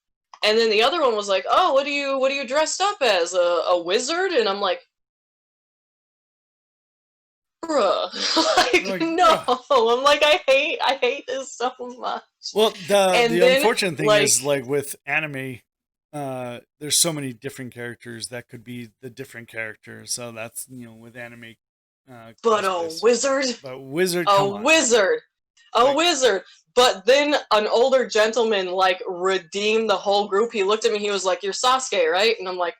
and then the other one was like, "Oh, what are you dressed up as? A wizard?" And I'm like, "Bruh, like, no." I'm like, I hate this so much. Well, And the then, unfortunate thing like, is, like with anime, there's so many different characters that could be the different characters. So that's, with anime but a cosplays. wizard, But wizard, a come on. wizard, a Like, wizard. But then an older gentleman like redeemed the whole group. He looked at me. He was like, "You're Sasuke, right?" And I'm like,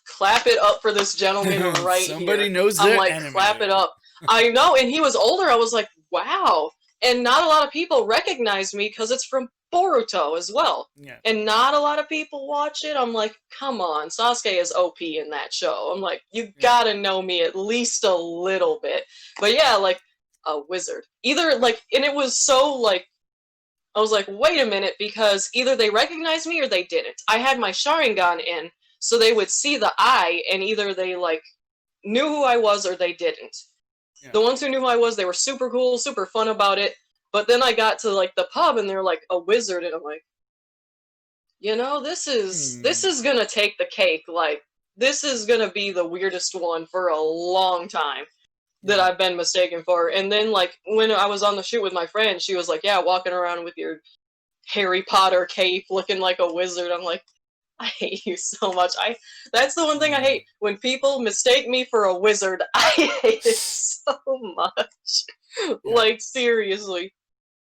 "Clap it up for this gentleman right somebody here." knows I'm their like, anime. "Clap it up." I know, and he was older. I was like, "Wow." And not a lot of people recognize me because it's from Boruto as well. Yeah. And not a lot of people watch it. I'm like, come on, Sasuke is OP in that show. I'm like, you gotta know me at least a little bit. But yeah, like, a wizard. Either, like, and it was so, like, I was like, wait a minute, because either they recognized me or they didn't. I had my Sharingan in, so they would see the eye, and either they, like, knew who I was or they didn't. Yeah. The ones who knew who I was, they were super cool, super fun about it. But then I got to like the pub and they're like a wizard, and I'm like, this is gonna take the cake. Like, this is gonna be the weirdest one for a long time that I've been mistaken for. And then, like, when I was on the shoot with my friend, she was like, "Yeah, walking around with your Harry Potter cape, looking like a wizard." I'm like, I hate you so much. That's the one thing I hate. When people mistake me for a wizard, I hate it so much. Yeah. Like, seriously.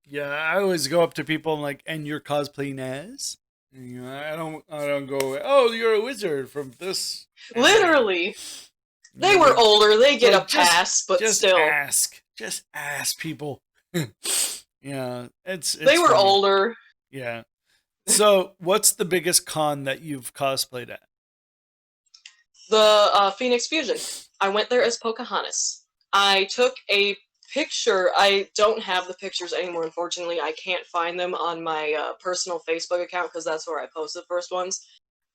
Yeah, I always go up to people and like, "And you're cosplaying as?" And, I don't go, "Oh, you're a wizard from this." Literally. They were older, they get a pass, but just still. Just ask people. Yeah, it's They were funny. older. Yeah. So, what's the biggest con that you've cosplayed at? The Phoenix Fusion. I went there as Pocahontas. I took a picture. I don't have the pictures anymore, unfortunately. I can't find them on my personal Facebook account because that's where I post the first ones.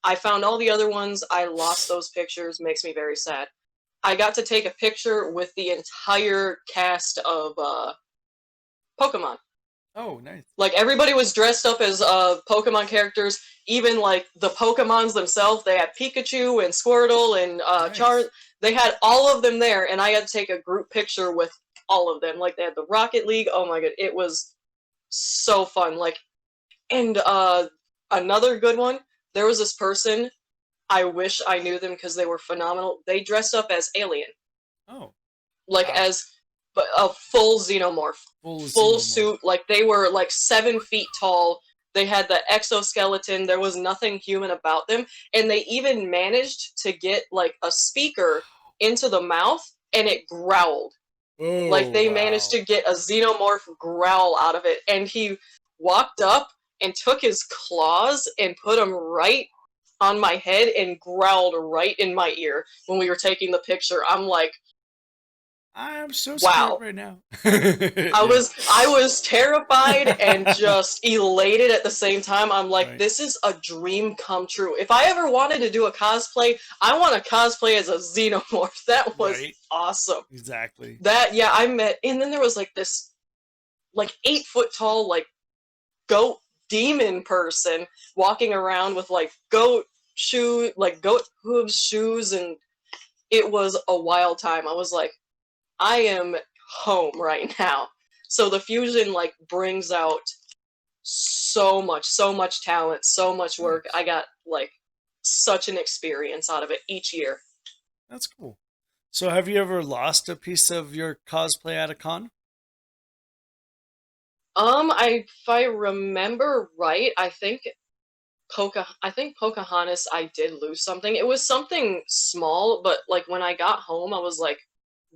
I found all the other ones. I lost those pictures. Makes me very sad. I got to take a picture with the entire cast of Pokemon. Oh, nice. Like, everybody was dressed up as Pokemon characters. Even, like, the Pokemons themselves. They had Pikachu and Squirtle and Char. They had all of them there, and I had to take a group picture with all of them. Like, they had the Rocket League. Oh my god, it was so fun. Like, and another good one, there was this person, I wish I knew them because they were phenomenal. They dressed up as Alien. Oh. Like, as a full xenomorph. Full suit. Like, they were like 7 feet tall. They had the exoskeleton. There was nothing human about them. And they even managed to get like a speaker into the mouth, and it growled. Oh, like, they managed to get a xenomorph growl out of it. And he walked up and took his claws and put them right on my head and growled right in my ear when we were taking the picture. I'm like, I'm so scared right now. I was terrified and just elated at the same time. I'm like, this is a dream come true. If I ever wanted to do a cosplay, I want to cosplay as a xenomorph. That was awesome. Exactly. I met, and then there was like this like 8 foot tall, like goat demon person walking around with like goat hooves shoes, and it was a wild time. I was like, I am home right now. So the fusion like brings out so much talent, so much work. Nice. I got like such an experience out of it each year. That's cool. So, have you ever lost a piece of your cosplay at a con? If I remember right, I think Pocahontas, I did lose something. It was something small, but like when I got home, I was like,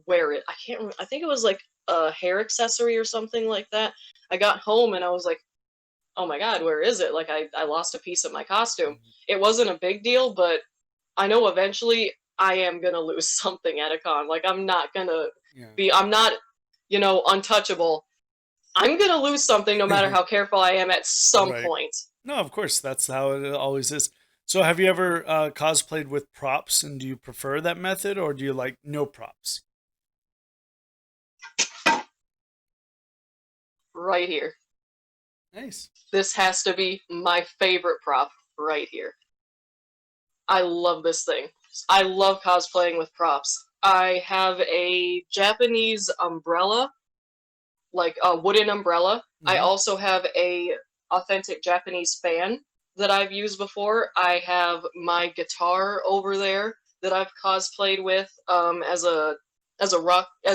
where it? I can't remember. I think it was like a hair accessory or something like that. I got home and I was like, oh my God, where is it? Like I lost a piece of my costume. Mhm. It wasn't a big deal, but I know eventually I am gonna lose something at a con. Like Yeah. I'm not, untouchable. I'm gonna lose something no matter how careful I am at some Right. point. No, of course, that's how it always is. So, have you ever cosplayed with props, and do you prefer that method, or do you like no props? Right here. Nice. This has to be my favorite prop right here. I love this thing. I love cosplaying with props. I have a Japanese umbrella, like a wooden umbrella. I Hmm. also have a authentic Japanese fan that I've used before. I have my guitar over there that I've cosplayed with as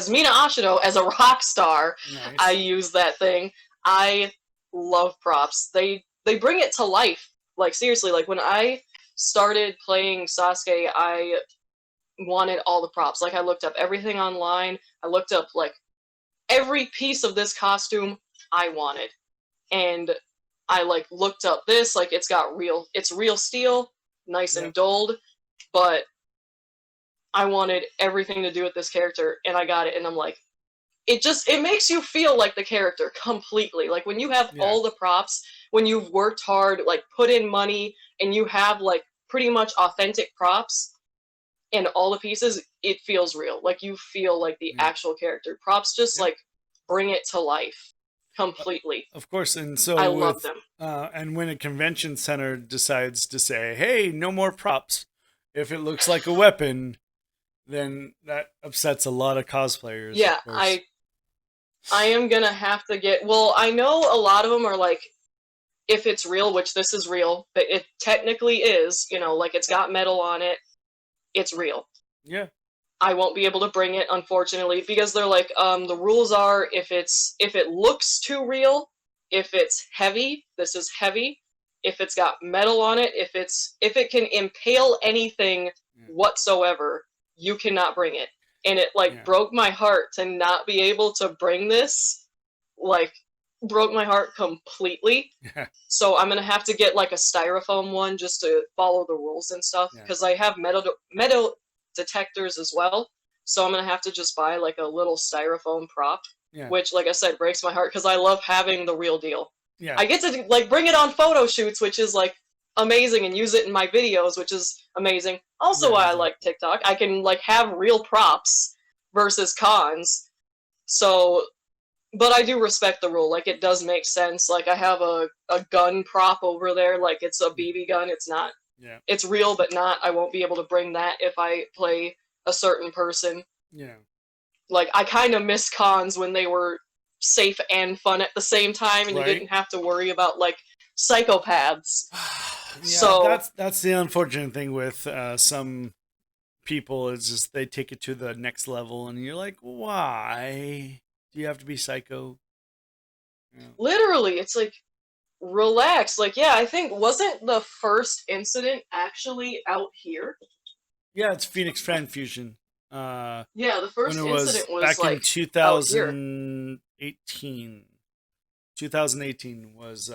Mina Ashino as a rock star. I Nice. use that thing. I love props. They bring it to life. Like seriously, like when I started playing Sasuke, I wanted all the props. Like I looked up everything online. I looked up like every piece of this costume I wanted. And I like looked up this, like it's real steel, nice Yeah. and dulled, but I wanted everything to do with this character and I got it and I'm like, it makes you feel like the character completely. Like when you have Yeah. all the props, when you've worked hard, like put in money and you have like pretty much authentic props and all the pieces, it feels real. Like you feel like the Yeah. actual character. Props just Yeah. like bring it to life Uh, completely. of course, and so I love with them. and when a convention center decides to say, "Hey, no more props," if it looks like a weapon, then that upsets a lot of cosplayers, of Yeah, course. I am gonna have to get. Well, I know a lot of them are like, if it's real, which this is real, but it technically is. Like it's got metal on it. It's real. Yeah. I won't be able to bring it, unfortunately, because they're like, the rules are if it looks too real, if it's heavy, this is heavy. If it's got metal on it, if it can impale anything Yeah. whatsoever, you cannot bring it. And it like Yeah. broke my heart to not be able to bring this. Like broke my heart completely. Yeah. So I'm gonna have to get like a styrofoam one just to follow the rules and stuff Yeah. because I have metal detectors as well. So I'm gonna have to just buy like a little styrofoam prop, Yeah. which, like I said, breaks my heart because I love having the real deal. Yeah. I get to like bring it on photo shoots, which is like amazing, and use it in my videos, which is amazing. Also, Yeah. why I like Exactly. TikTok, I can like have real props versus cons. So but I do respect the rule. Like it does make sense. Like I have a gun prop over there. Like it's a Mhm. BB gun. It's not. Yeah. It's real, but not. I won't be able to bring that if I play a certain person. Yeah. Like I kind of miss cons when they were safe and fun at the same time, and you Right. didn't have to worry about like psychopaths. Yeah. So That's the unfortunate thing with some people is just they take it to the next level, and you're like, why do you have to be psycho? Yeah. literally, it's like relax. Like yeah, I think wasn't the first incident actually out here? Yeah, it's Phoenix Fan Fusion. Yeah, the When it first was incident was back in like out here. 2018. 2018 was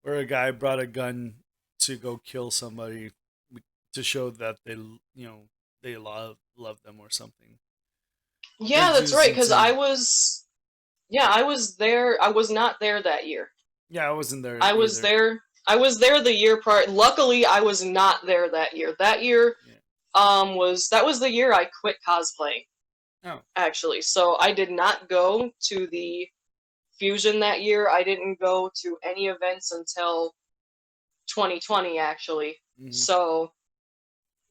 where a guy brought a gun to go kill somebody to show that they love them or something. Yeah, It's that's just right. Because insane. I was there. I was not there that year. Yeah, I wasn't there I was either. there. I was there the year prior. Luckily, I was not there that year. That year, Yeah. that was the year I quit cosplaying. Oh. Actually, so I did not go to the Fusion that year. I didn't go to any events until 2020 actually. Hmm. So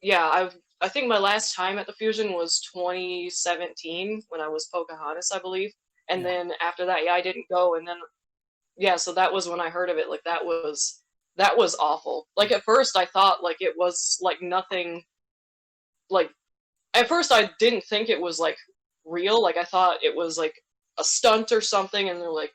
yeah, I think my last time at the Fusion was 2017 when I was Pocahontas, I believe. And Yeah. then after that, yeah, I didn't go. And then yeah, so that was when I heard of it. Like that was awful. Like Yeah. at first I thought like it was like nothing. Like at first I didn't think it was like real. Like I thought it was like a stunt or something. And they're like,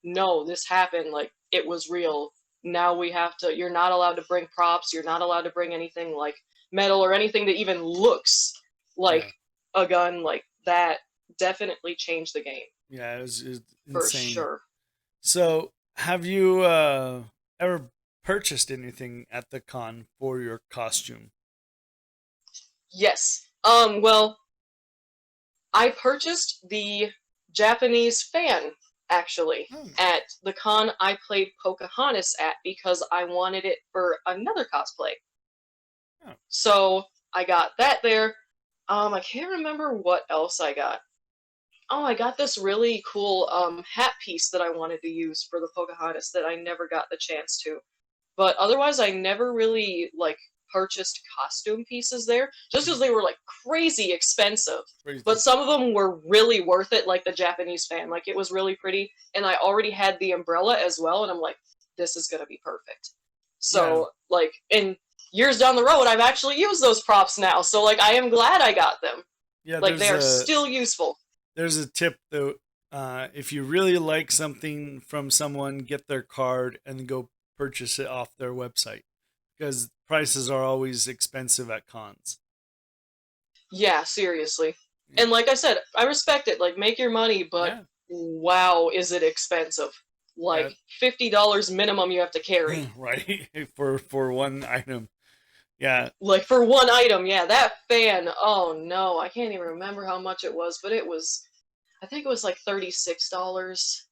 no, this happened. Like it was real. Now we have to. You're not allowed to bring props. You're not allowed to bring anything like metal or anything that even looks like Yeah. a gun. Like that definitely changed the game Yeah. It was for insane. sure. So, have you ever purchased anything at the con for your costume? Yes. Well, I purchased the Japanese fan actually Oh, at the con I played Pocahontas at because I wanted it for another cosplay. oh, So I got that there. I can't remember what else I got. Oh, I got this really cool hat piece that I wanted to use for the Pocahontas that I never got the chance to. But otherwise, I never really like purchased costume pieces there, just because mhm, they were like crazy expensive. But crazy. some of them were really worth it, like the Japanese fan. Like it was really pretty, and I already had the umbrella as well, and I'm like, this is gonna be perfect. Yeah, So like in years down the road, I've actually used those props now. So like I am glad I got them. yeah. Like they are still useful. There's a tip though. If you really like something from someone, get their card and go purchase it off their website because prices are always expensive at cons. Yeah, seriously. Yeah, And like I said, I respect it. Like, make your money, but yeah, wow, is it expensive? yeah. Like $50 minimum you have to carry. Right, for one item. Yeah, Like for one item, yeah, that fan. Oh no, I can't even remember how much it was, but it was. I think it was like $36.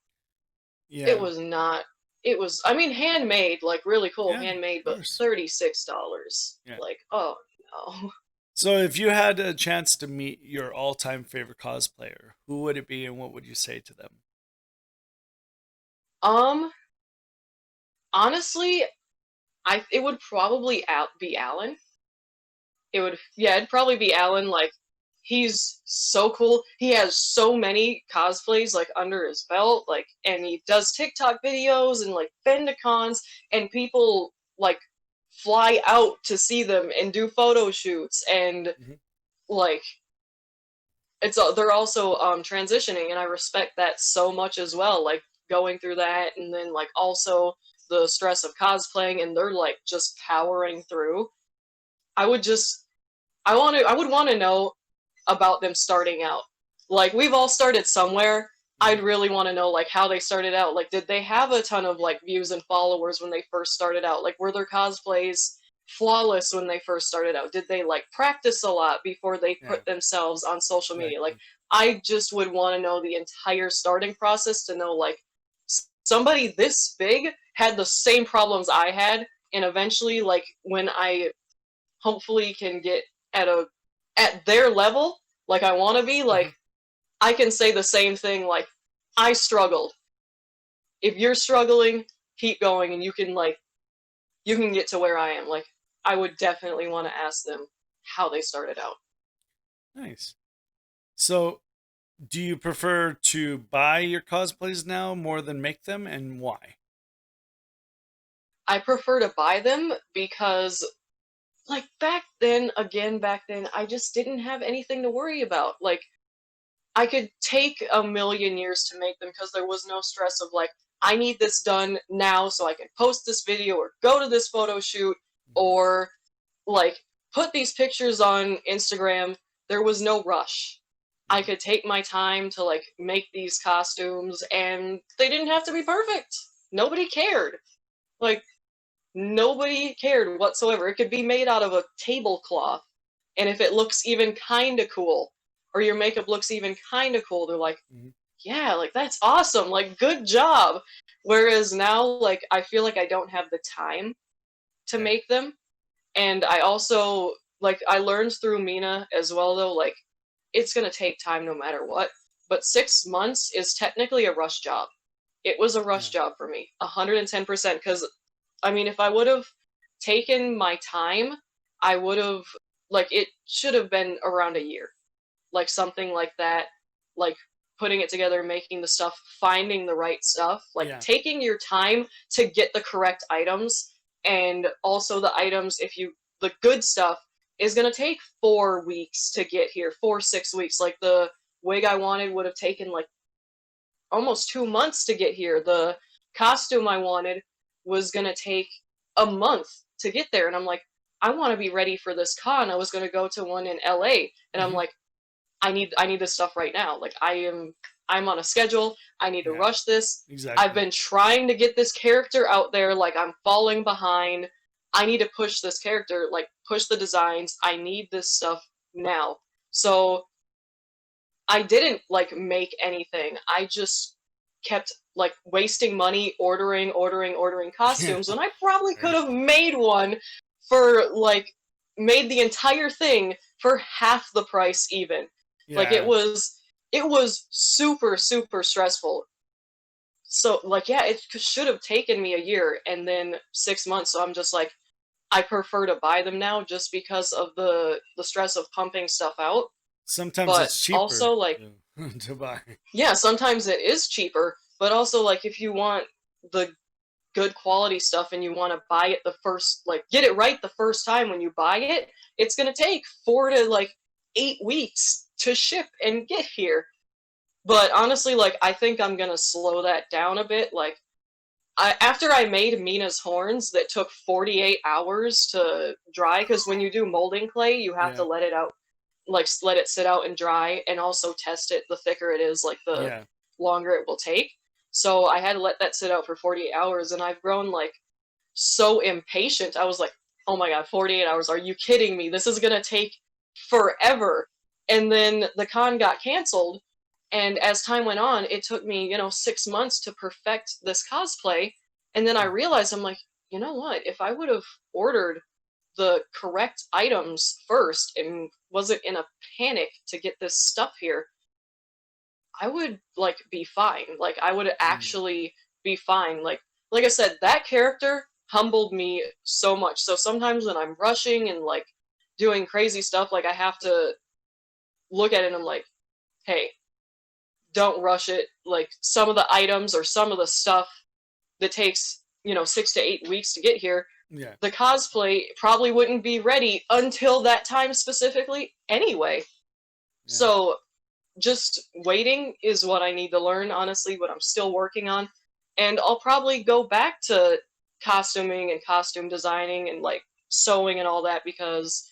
It yeah, was not. It was. I mean, handmade, like really cool yeah. handmade, Of but course. $36. Yeah. Like, oh no. So, if you had a chance to meet your all-time favorite cosplayer, who would it be, and what would you say to them? Um, honestly, I it would probably out be Alan. It would, yeah, it'd probably be Alan. Like, he's so cool. He has so many cosplays like under his belt, like, and he does TikTok videos and like been to cons, and people like fly out to see them and do photo shoots, and Hmm. like they're also transitioning, and I respect that so much as well. Like going through that, and then like also the stress of cosplaying, and they're like just powering through. I would just I would want to know about them starting out. Like we've all started somewhere. Hmm. I'd really want to know like how they started out. Like did they have a ton of like views and followers when they first started out? Like were their cosplays flawless when they first started out? Did they like practice a lot before they Yeah, put themselves on social media? Like exactly. I just would want to know the entire starting process to know like somebody this big had the same problems I had, and eventually like when I hopefully can get at a at their level like I want to be, like Hmm. I can say the same thing like I struggled. If you're struggling, keep going, and you can get to where I am. Like I would definitely want to ask them how they started out. Nice. So, do you prefer to buy your cosplays now more than make them, and why? I prefer to buy them because like back then I just didn't have anything to worry about. Like I could take a million years to make them because there was no stress of like, I need this done now so I can post this video or go to this photo shoot Hmm. or like put these pictures on Instagram. There was no rush. I Hmm. could take my time to like make these costumes and they didn't have to be perfect. Nobody cared. Like nobody cared whatsoever. It could be made out of a tablecloth. And if it looks even kind of cool, or your makeup looks even kind of cool, they're like, Hmm. yeah, like that's awesome. Like, good job. Whereas now, like, I feel like I don't have the time to Yeah. make them. And I also, like, I learned through Mina as well, though, like, it's going to take time no matter what. but 6 months is technically a rush job. It was a rush Yeah. job for me, 110%. Because, I mean, if I would have taken my time, I would have, like, it should have been around a year. Like, something like that. Like, putting it together, making the stuff, finding the right stuff. Like, Yeah. taking your time to get the correct items. And also the items, the good stuff is going to take 4 weeks to get here, 4, 6 weeks. Like, the wig I wanted would have taken, like, almost 2 months to get here. The costume I wanted was gonna take a month to get there, and I'm like, I want to be ready for this con. I was gonna go to one in LA, and I'm Hmm. like, I need this stuff right now. Like, I'm on a schedule. I need to Yeah. rush this. I've Exactly. been trying to get this character out there. Like, I'm falling behind. I need to push this character. Like, push the designs. I need this stuff now. So I didn't like make anything. I just kept like wasting money ordering Yeah. costumes when I probably could Right. have made one for like made the entire thing for half the price even. Like Yeah. it was super stressful. So like yeah, it should have taken me a year and then 6 months. So I'm just like I prefer to buy them now just because of the stress of pumping stuff out. Sometimes But it's also cheaper like to buy. yeah, sometimes it is cheaper, but also like if you want the good quality stuff and you want to buy it the first like get it right the first time when you buy it, it's going to take 4 to like 8 weeks to ship and get here. But honestly, like I think I'm going to slow that down a bit. Like after I made Mina's horns that took 48 hours to dry cuz when you do molding clay, you have to Yeah. let it out like let it sit out and dry and also test it. The thicker it is, like the Yeah. longer it will take. So I had to let that sit out for 48 hours and I've grown like so impatient. I was like, oh my god, 48 hours, are you kidding me? This is gonna take forever. And then the con got canceled, and as time went on, it took me 6 months to perfect this cosplay. And then I Yeah. realized, I'm like, you know what, if I would have ordered the correct items first and wasn't in a panic to get this stuff here, I would like be fine. Like I would Mm. actually be fine. Like I said, that character humbled me so much. So sometimes when I'm rushing and like doing crazy stuff, like I have to look at it and I'm like, hey, don't rush it. Like some of the items or some of the stuff that takes, 6 to 8 weeks to get here, Yeah. the cosplay probably wouldn't be ready until that time specifically anyway. Yeah. So just waiting is what I need to learn, honestly, what I'm still working on. And I'll probably go back to costuming and costume designing and like sewing and all that because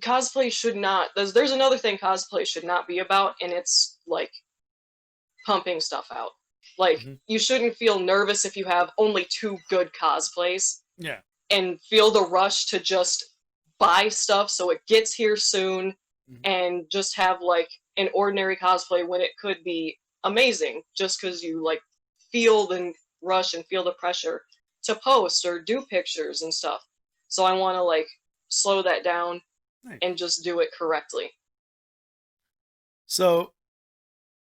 cosplay should not, there's another thing cosplay should not be about, and it's like pumping stuff out. Like, Hmm. you shouldn't feel nervous if you have only 2 good cosplays Yeah. and feel the rush to just buy stuff so it gets here soon Hmm. and just have like an ordinary cosplay when it could be amazing just because you like feel the rush and feel the pressure to post or do pictures and stuff. So I want to like slow that down Nice. and just do it correctly. So,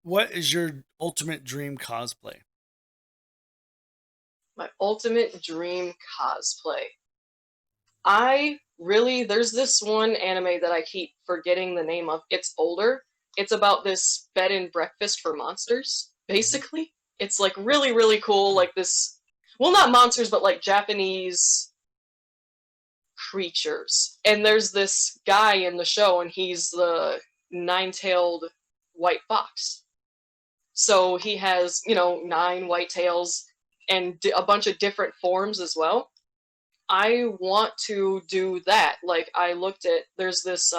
what is your ultimate dream cosplay? My ultimate dream cosplay. There's this one anime that I keep forgetting the name of. It's older. It's about this bed and breakfast for monsters, Hmm. basically. It's like really cool, Oh. like this, well, not monsters, but like Japanese creatures. And there's this guy in the show, and he's the nine-tailed white fox. So he has, 9 white tails and a bunch of different forms as well. I want to do that. Like I looked at there's this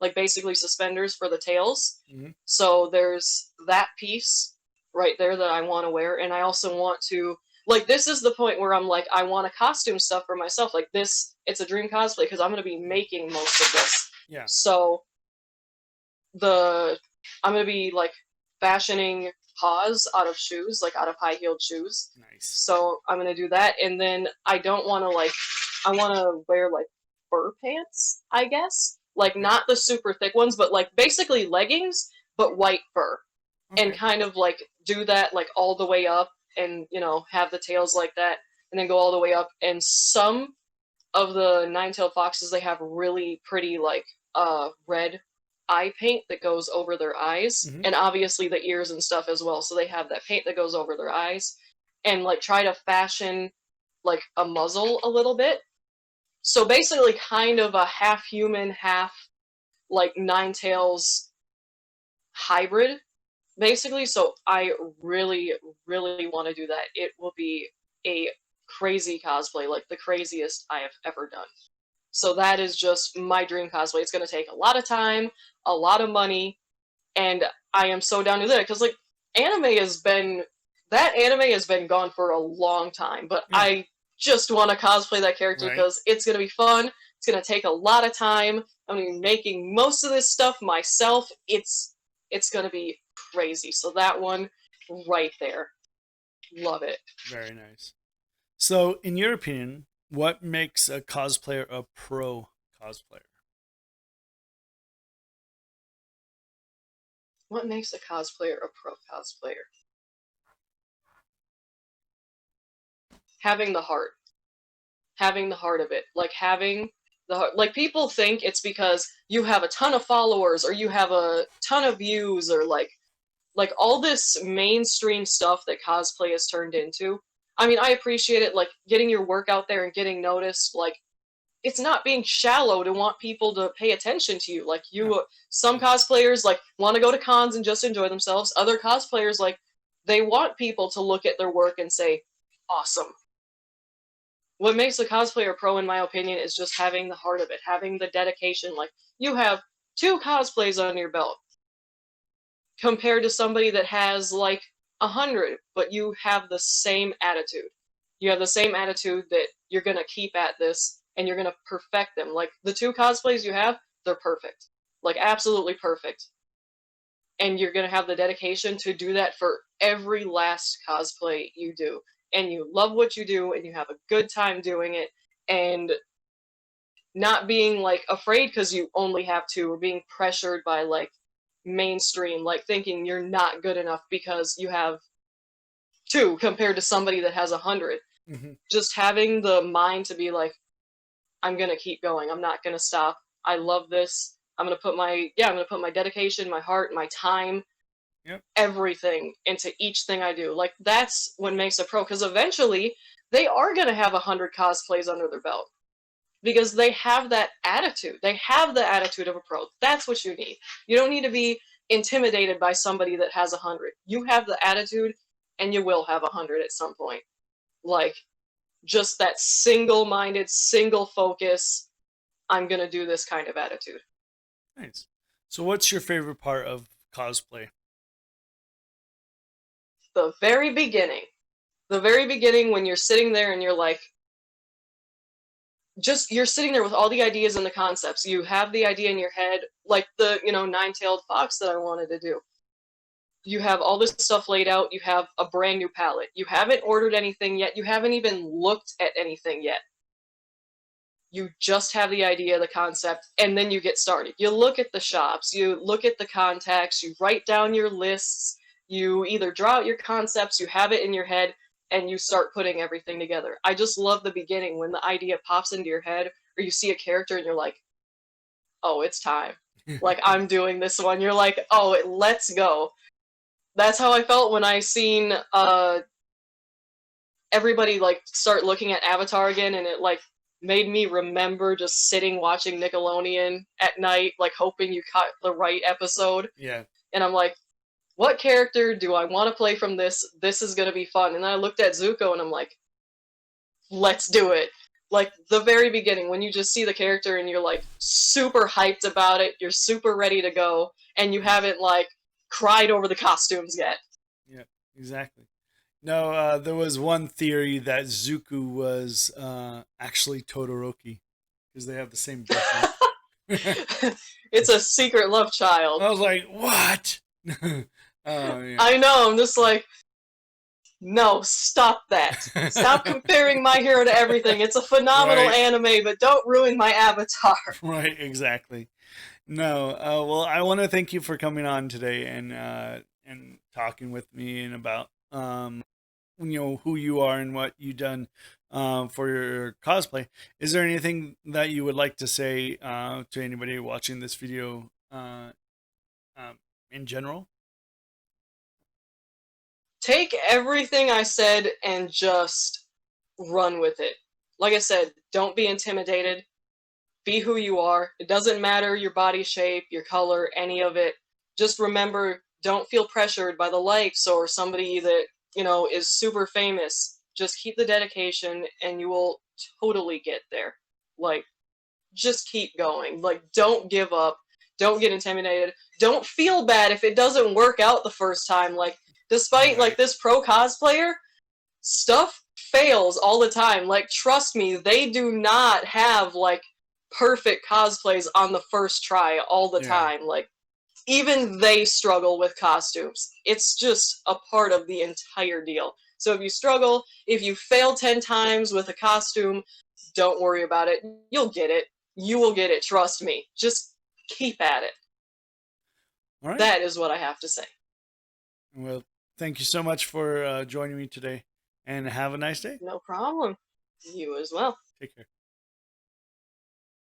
like basically suspenders for the tails. Hmm. So there's that piece right there that I want to wear, and I also want to like this is the point where I'm like I want to costume stuff for myself. Like this it's a dream cosplay because I'm going to be making most of this. Yeah. So the I'm going to be like fashioning paws out of shoes, like out of high-heeled shoes. Nice. So I'm gonna do that, and then I don't want to like, I want to wear like fur pants, I guess, like Okay. not the super thick ones, but like basically leggings, but white fur, and Okay. kind of like do that like all the way up, and have the tails like that, and then go all the way up. And some of the nine-tailed foxes, they have really pretty like red eye paint that goes over their eyes, Hmm. and obviously the ears and stuff as well. So they have that paint that goes over their eyes, and like try to fashion like a muzzle a little bit. So basically, kind of a half human, half like nine tails hybrid, basically. So I really, really want to do that. It will be a crazy cosplay, like the craziest I have ever done. So that is just my dream cosplay. It's going to take a lot of time, a lot of money, and I am so down to do it because like anime has been that anime has been gone for a long time, but Yeah. I just want to cosplay that character Right. because it's going to be fun. It's going to take a lot of time. I'm going to be making most of this stuff myself. It's going to be crazy. So that one right there. Love it. Very nice. So, in your opinion, what makes a cosplayer a pro cosplayer? What makes a cosplayer a pro cosplayer? Having the heart. Having the heart of it. Like having the heart. Like people think it's because you have a ton of followers or you have a ton of views or like all this mainstream stuff that cosplay has turned into. I mean, I appreciate it, like getting your work out there and getting noticed. Like, it's not being shallow to want people to pay attention to you. Like, Yeah. some cosplayers like want to go to cons and just enjoy themselves. Other cosplayers like they want people to look at their work and say, "Awesome." What makes a cosplayer pro, in my opinion, is just having the heart of it, having the dedication. Like, you have 2 cosplays on your belt compared to somebody that has like 100, but you have the same attitude. You have the same attitude that you're gonna keep at this and you're gonna perfect them. Like the 2 cosplays you have, they're perfect, like absolutely perfect, and you're gonna have the dedication to do that for every last cosplay you do. And you love what you do, and you have a good time doing it, and not being like afraid because you only have 2, or being pressured by like mainstream, like thinking you're not good enough because you have 2 compared to somebody that has 100. Hmm. Just having the mind to be like, I'm gonna keep going. I'm not gonna stop. I love this. I'm gonna put my dedication, my heart, my time, Yep. everything into each thing I do. Like that's what makes a pro. Because eventually they are gonna have 100 cosplays under their belt because they have that attitude. They have the attitude of a pro. That's what you need. You don't need to be intimidated by somebody that has 100. You have the attitude, and you will have 100 at some point. Like, just that single-minded, single focus, I'm gonna do this kind of attitude. Nice. So, what's your favorite part of cosplay? The very beginning. The very beginning when you're sitting there and you're like, you're sitting there with all the ideas and the concepts. You have the idea in your head, like the nine-tailed fox that I wanted to do. You have all this stuff laid out. You have a brand new palette. You haven't ordered anything yet. You haven't even looked at anything yet. You just have the idea, the concept, and then you get started. You look at the shops. You look at the contacts. You write down your lists. You either draw out your concepts, you have it in your head, and you start putting everything together. I just love the beginning when the idea pops into your head, or you see a character and you're like, oh, it's time. Like, I'm doing this one. You're like, oh, let's go. That's how I felt when I seen everybody like start looking at Avatar again, and it like made me remember just sitting watching Nickelodeon at night, like hoping you caught the right episode. Yeah. And I'm like, what character do I want to play from this? This is gonna be fun. And then I looked at Zuko and I'm like, let's do it. Like the very beginning, when you just see the character and you're like super hyped about it, you're super ready to go, and you haven't like cried over the costumes yet. Yeah. Exactly. No, there was one theory that Zuko was actually Todoroki because they have the same birthmark. It's a secret love child. I was like, what? Oh, yeah. I know, I'm just like, no, stop that. Stop comparing My Hero to everything. It's a phenomenal Right. anime, but don't ruin my avatar. Right, exactly. No, well, I want to thank you for coming on today and talking with me and about who you are and what you've done for your cosplay. Is there anything that you would like to say to anybody watching this video um, in general? Take everything I said and just run with it. Like I said, don't be intimidated. Be who you are. It doesn't matter your body shape, your color, any of it. Just remember, don't feel pressured by the likes or somebody that, is super famous. Just keep the dedication and you will totally get there. Like, just keep going. Like, don't give up. Don't get intimidated. Don't feel bad if it doesn't work out the first time. Like, despite like Right. this pro cosplayer, stuff fails all the time. Like, trust me, they do not have like perfect cosplays on the first try all the Yeah. time. Like, even they struggle with costumes. It's just a part of the entire deal. So if you struggle, if you fail 10 times with a costume, don't worry about it. You'll get it. You will get it, trust me. Just keep at it. All right. That is what I have to say. Well, thank you so much for joining me today, and have a nice day. No problem. You as well. Take care.